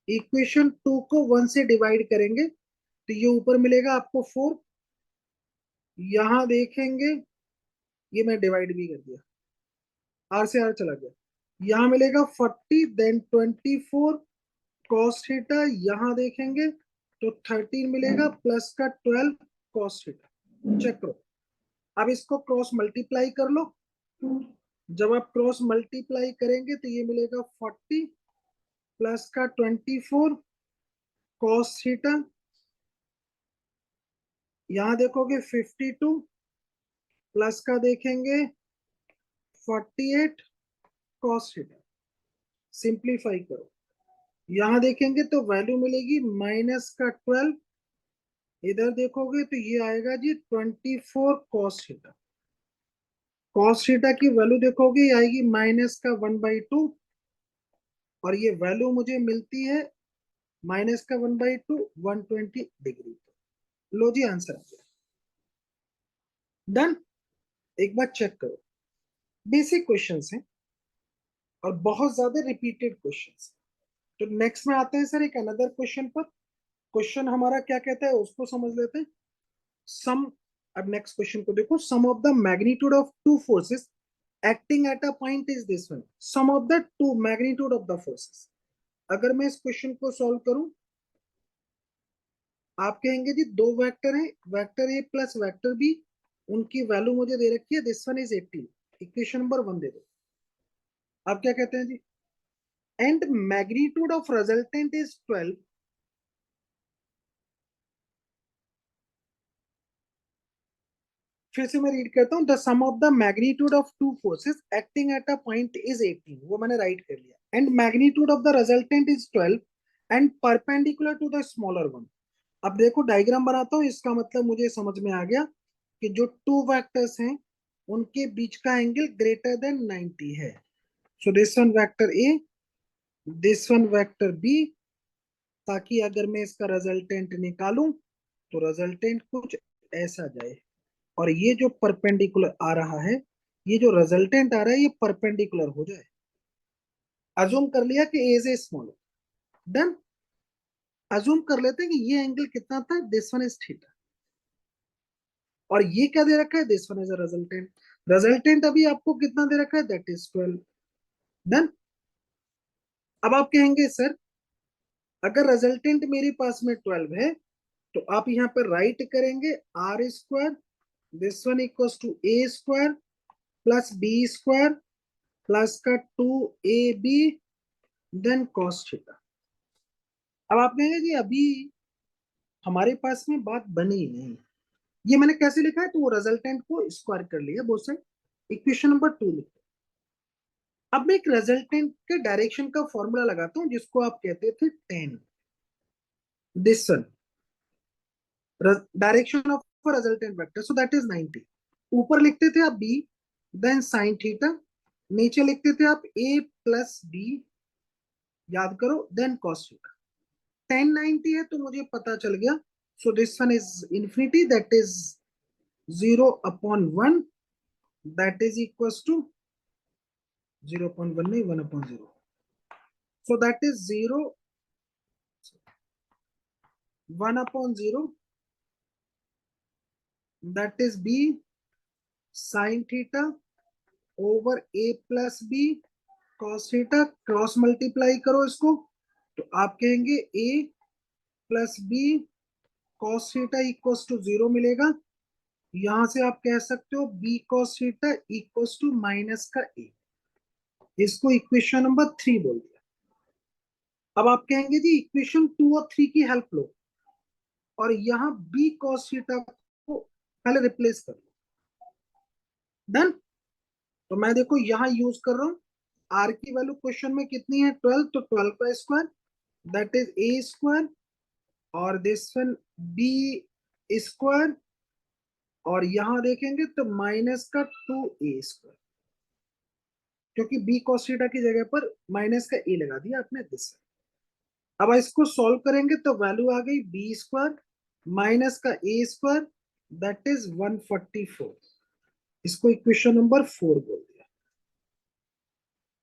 इक्वेशन 2 को 1 से डिवाइड करेंगे तो ये ऊपर मिलेगा आपको 4, यहां देखेंगे ये मैं डिवाइड भी कर दिया, आर से आर चला गया, यहां मिलेगा 40 देन 24 कॉस थीटा, यहां देखेंगे तो 13 मिलेगा प्लस का 12 कॉस थीटा। चेक करो, अब इसको क्रॉस मल्टीप्लाई कर लो। जब आप क्रॉस मल्टीप्लाई करेंगे तो ये मिलेगा 40 प्लस का 24 कॉस थीटा, यहां देखोगे 52 प्लस का देखेंगे 48 कॉस थीटा। सिंप्लीफाई करो, यहां देखेंगे तो वैल्यू मिलेगी माइनस का 12, इधर देखोगे तो ये आएगा जी 24 कॉस थीटा। कॉस थीटा की वैल्यू देखोगे ये आएगी माइनस का 1/2, और ये वैल्यू मुझे मिलती है माइनस का 1/2 120 डिग्री। लो जी आंसर आ गया। डन। एक बार चेक करो, बेसिक क्वेश्चंस हैं और बहुत ज्यादा रिपीटेड क्वेश्चंस। तो नेक्स्ट में आते हैं सर एक अनदर क्वेश्चन पर। क्वेश्चन हमारा क्या कहता है उसको समझ लेते हैं। सम, अब नेक्स्ट क्वेश्चन को देखो, sum of the magnitude of two forces acting at a point is this one. Sum of the two magnitude of the forces. अगर मैं इस क्वेश्चन को सॉल्व करूं, आप कहेंगे जी दो वेक्टर हैं, vector A plus vector B, उनकी वैल्यू मुझे दे रखी है, this one is 18, equation number 1 दे दो। आप क्या कहते हैं जी, and magnitude of resultant is 12। फिर से मैं रीड करता हूँ, the sum of the magnitude of two forces acting at a point is 18, वो मैंने राइट कर लिया, and magnitude of the resultant is 12 and perpendicular to the smaller one. अब देखो डायग्राम बनाता हूँ, इसका मतलब मुझे समझ में आ गया कि जो टू वेक्टर्स हैं उनके बीच का एंगल ग्रेटर देन 90 है। So this one vector A, this one vector B, ताकि अगर मैं इसका रिजल्टेंट निकालूं तो रिजल्टेंट कुछ ऐसा जाए, और ये जो परपेंडिकुलर आ रहा है, ये जो रिजल्टेंट आ रहा है ये परपेंडिकुलर हो जाए। अजूम कर लिया कि ए इज स्मॉल। डन। अजूम कर लेते हैं कि ये एंगल कितना था, दिस वन इज थीटा, और ये क्या दे रखा है, this one is a resultant. Resultant अभी आपको कितना दे रखा है, दैट इज 12। डन। अब आप कहेंगे सर अगर रिजल्टेंट मेरे पास में 12 है तो आप यहाँ पर राइट करेंगे R square, this one equals to A square plus B square plus का 2ab देन कॉस थीटा। अब आप कहेंगे जी अभी हमारे पास में बात बनी ही नहीं, ये मैंने कैसे लिखा है, तो वो रिजल्टेंट को स्क्वायर कर लिया बोथ साइड, इक्वेशन नंबर 2 लिखा। अब मैं एक रिजल्टेंट के डायरेक्शन का फॉर्मूला लगाता हूं जिसको आप कहते थे ten, this one direction of resultant vector, so that is 90। ऊपर लिखते थे आप बी देन साइन थीटा, नीचे लिखते थे आप ए प्लस बी, याद करो, देन कॉस थीटा। 1090 है तो मुझे पता चल गया, so this one is infinity, that is 0/1, that is equals to 0.1 नहीं 1/0, so that is 1/0, that is B sine theta over A plus B cos theta. Cross multiply करो इसको तो आप कहेंगे A plus B cos theta equals to 0 मिलेगा। यहां से आप कह सकते हो B cos theta equals to minus का ए, इसको इक्वेशन नंबर 3 बोल दिया। अब आप कहेंगे जी इक्वेशन 2 और 3 की हेल्प लो और यहाँ बी कॉस थीटा को पहले रिप्लेस कर लो। डन। तो मैं देखो यहाँ यूज कर रहा हूँ, आर की वैल्यू क्वेश्चन में कितनी है 12, तो 12 का square that is A square, और दिस वन बी स्क्वायर, और यहां देखेंगे तो माइनस का 2a स्क्वायर, क्योंकि बी कॉस थीटा की जगह पर माइनस का ए लगा दिया आपने दिस। अब इसको सॉल्व करेंगे तो वैल्यू आ गई बी स्क्वायर माइनस का ए स्क्वायर, दैट इज 144, इसको इक्वेशन नंबर 4 बोल दिया।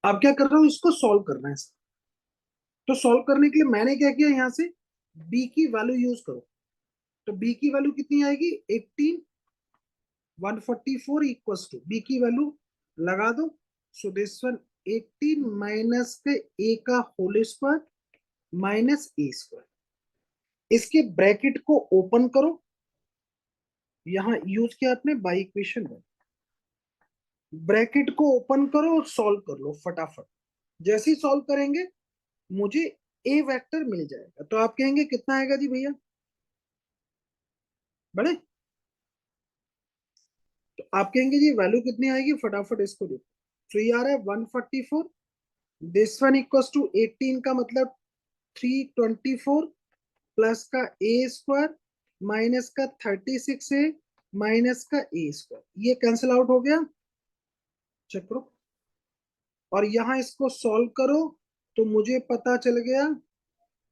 अब क्या कर रहा हूं, इसको सॉल्व करना है। तो सॉल्व करने के लिए मैंने क्या किया, यहां से बी की वैल्यू यूज करो, तो बी की वैल्यू कितनी आएगी 18, 144 इक्वल्स टू बी की वैल्यू लगा दो, सो दिस वन 18 माइनस के ए का होल स्क्वायर माइनस ए स्क्वायर। इसके ब्रैकेट को ओपन करो, यहां यूज किया आपने बाई इक्वेशन वन। ब्रैकेट को ओपन करो और सॉल्व कर लो फटाफट। जैसे ही सॉल्व करेंगे मुझे ए वेक्टर मिल जाएगा। तो आप कहेंगे कितना आएगा जी भैया बड़े? तो आप कहेंगे जी वैल्यू कितनी आएगी, फटाफट इसको देखो। तो ये आ रहा है 144। दिस वन इक्वल्स टू 18 का मतलब 324 प्लस का ए स्क्वायर माइनस का 36 ए माइनस का ए स्क्वायर, ये कैंसिल आउट हो गया। चेक करो और यहां इसको सॉल्व करो तो मुझे पता चल गया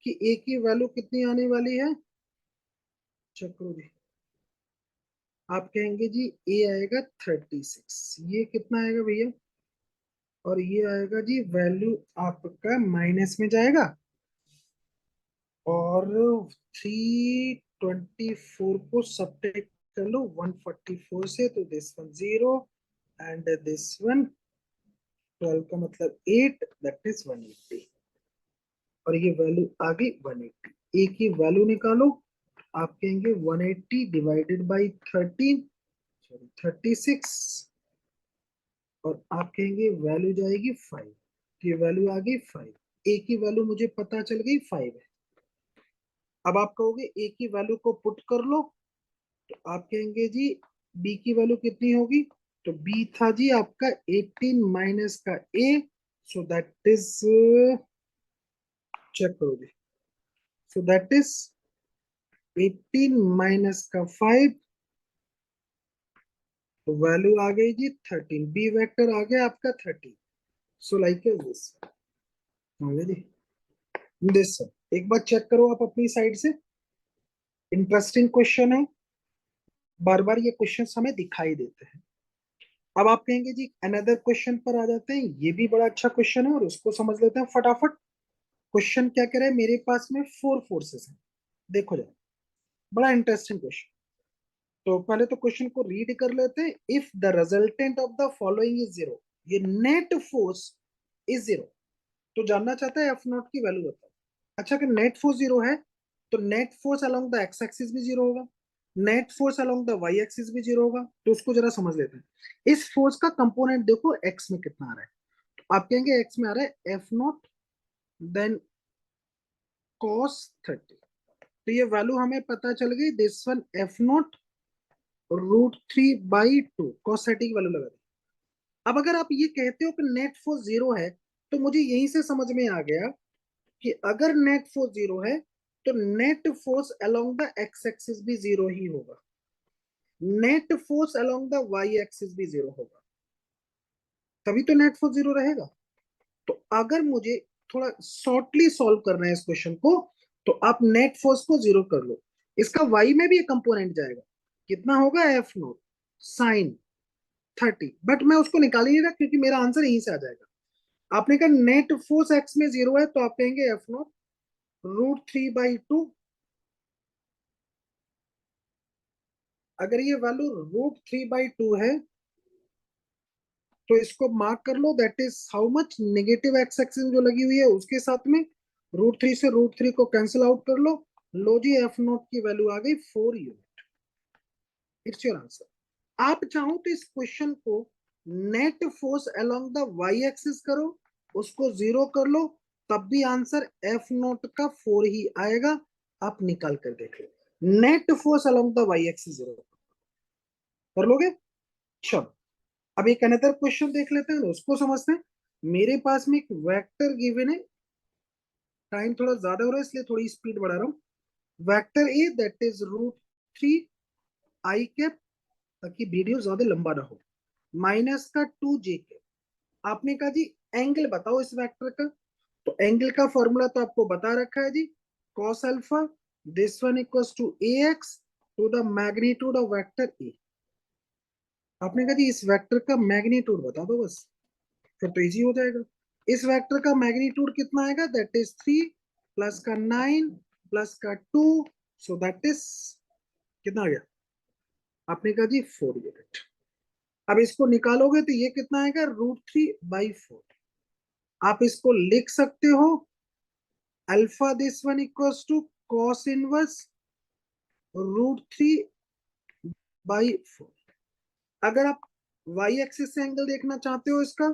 कि ए की वैल्यू कितनी आने वाली है। चेक करो जी। आप कहेंगे जी ए आएगा 36, ये कितना आएगा भैया, और ये आएगा जी वैल्यू आपका माइनस में जाएगा, और 324 को सब्ट्रैक्ट कर लो 144 से, तो this one 0 and this one 12 का मतलब 8, दैट इज 180, और ये वैल्यू आ गई 180। ए की वैल्यू निकालो, आप कहेंगे 180 डिवाइडेड बाई 13, सॉरी 36, और आप कहेंगे वैल्यू जाएगी 5। ये वैल्यू आ गई 5। ए की वैल्यू मुझे पता चल गई 5 है। अब आप कहोगे ए की वैल्यू को पुट कर लो, तो आप कहेंगे जी बी की वैल्यू कितनी होगी, तो बी था जी आपका 18 माइनस का ए, सो दैट इज, चेक करो जी, सो दैट इज 18 माइनस का 5, तो वैल्यू आ गई जी 13। बी वेक्टर आ गया आपका 13। सो लाइक दिस आ गया जी। दिस एक बार चेक करो आप अपनी साइड से, इंटरेस्टिंग क्वेश्चन है, बार बार ये क्वेश्चन हमें दिखाई देते हैं। अब आप कहेंगे जी अनदर क्वेश्चन पर आ जाते हैं, ये भी बड़ा अच्छा क्वेश्चन है और उसको समझ लेते हैं फटाफट। क्वेश्चन क्या कह रहा है, मेरे पास में 4 फोर्सेस हैं, देखो जरा, बड़ा इंटरेस्टिंग क्वेश्चन। तो पहले तो क्वेश्चन को रीड कर लेते हैं। If the resultant of the following is zero, ये नेट फोर्स इज जीरो, तो जानना चाहता है एफ नॉट की वैल्यू बताओ। अच्छा, अगर नेट फोर्स जीरो है तो net force along the X axis भी जीरो होगा, net force along the Y axis भी जीरो होगा। तो उसको जरा समझ लेते हैं। इस फोर्स का कंपोनेंट देखो एक्स में कितना आ रहा है, तो आप कहेंगे एक्स में आ रहा है एफ नॉट देन कॉस 30। तो ये वैल्यू हमें पता चल गई, this one F not √3/2 cos 30 की वैल्यू लगा दी। अब अगर आप ये कहते हो कि नेट फोर्स जीरो है, तो मुझे यहीं से समझ में आ गया कि अगर नेट फोर्स जीरो है तो net force along the X axis भी जीरो ही होगा, net force along the Y axis भी जीरो होगा, तभी तो नेट फोर्स जीरो रहेगा। तो अगर मुझे थोड़ा शॉर्टली सॉल्व करना है इस क्वेश्चन को, तो आप नेट फोर्स को जीरो कर लो, इसका वाई में भी एक कंपोनेंट जाएगा, कितना होगा एफ नोट साइन 30, बट मैं उसको निकाल ही नहीं रहा क्योंकि मेरा आंसर यहीं से आ जाएगा। आपने कहा नेट फोर्स एक्स में जीरो है, तो आप कहेंगे एफ नोट √3/2। अगर ये वैल्यू √3/2 है तो इसको मार्क कर लो, that is how much, negative X axis जो लगी हुई है उसके साथ में √3 से √3 को कैंसिल आउट कर लो जी एफ नोट की वैल्यू आ गई 4 यूनिट। It's your answer. आप चाहो तो इस क्वेश्चन को net force along the Y axis करो, उसको जीरो कर लो, तब भी आंसर एफ नोट का 4 ही आएगा। आप निकाल कर देख लो, net force along the Y axis zero कर लोगे। चलो अब एक अनदर क्वेश्चन देख लेते हैं, उसको समझते हैं। मेरे पास में एक वेक्टर गिवन है, टाइम थोड़ा ज्यादा हो रहा है इसलिए थोड़ी स्पीड बढ़ा रहा हूँ। Vector A that is √3 i cap, ताकि वीडियो ज्यादा लंबा ना हो, माइनस का 2j कैप। आपने कहा जी एंगल बताओ इस वेक्टर का, तो एंगल का फॉर्मूला तो आपको बता रखा है जी, cos alpha, this one equals to A X to the magnitude of vector A. आपने कहा जी इस वेक्टर का मैग्नीट्यूड बता दो बस, फिर तो इजी हो जाएगा। इस वेक्टर का मैग्नीट्यूड कितना आएगा, दैट इज 3 प्लस का 9 प्लस का 2, सो दैट इज कितना आ गया, आपने कहा जी 4 यूनिट। अब इसको निकालोगे तो ये कितना आएगा, √3/4। आप इसको लिख सकते हो alpha this one equals to cos inverse √3/4। अगर आप वाई एक्सिस से एंगल देखना चाहते हो इसका,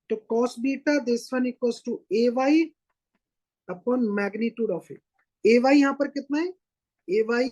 तो cos beta this one equals to A Y upon magnitude of A. A Y यहाँ पर कितना है, ए वाई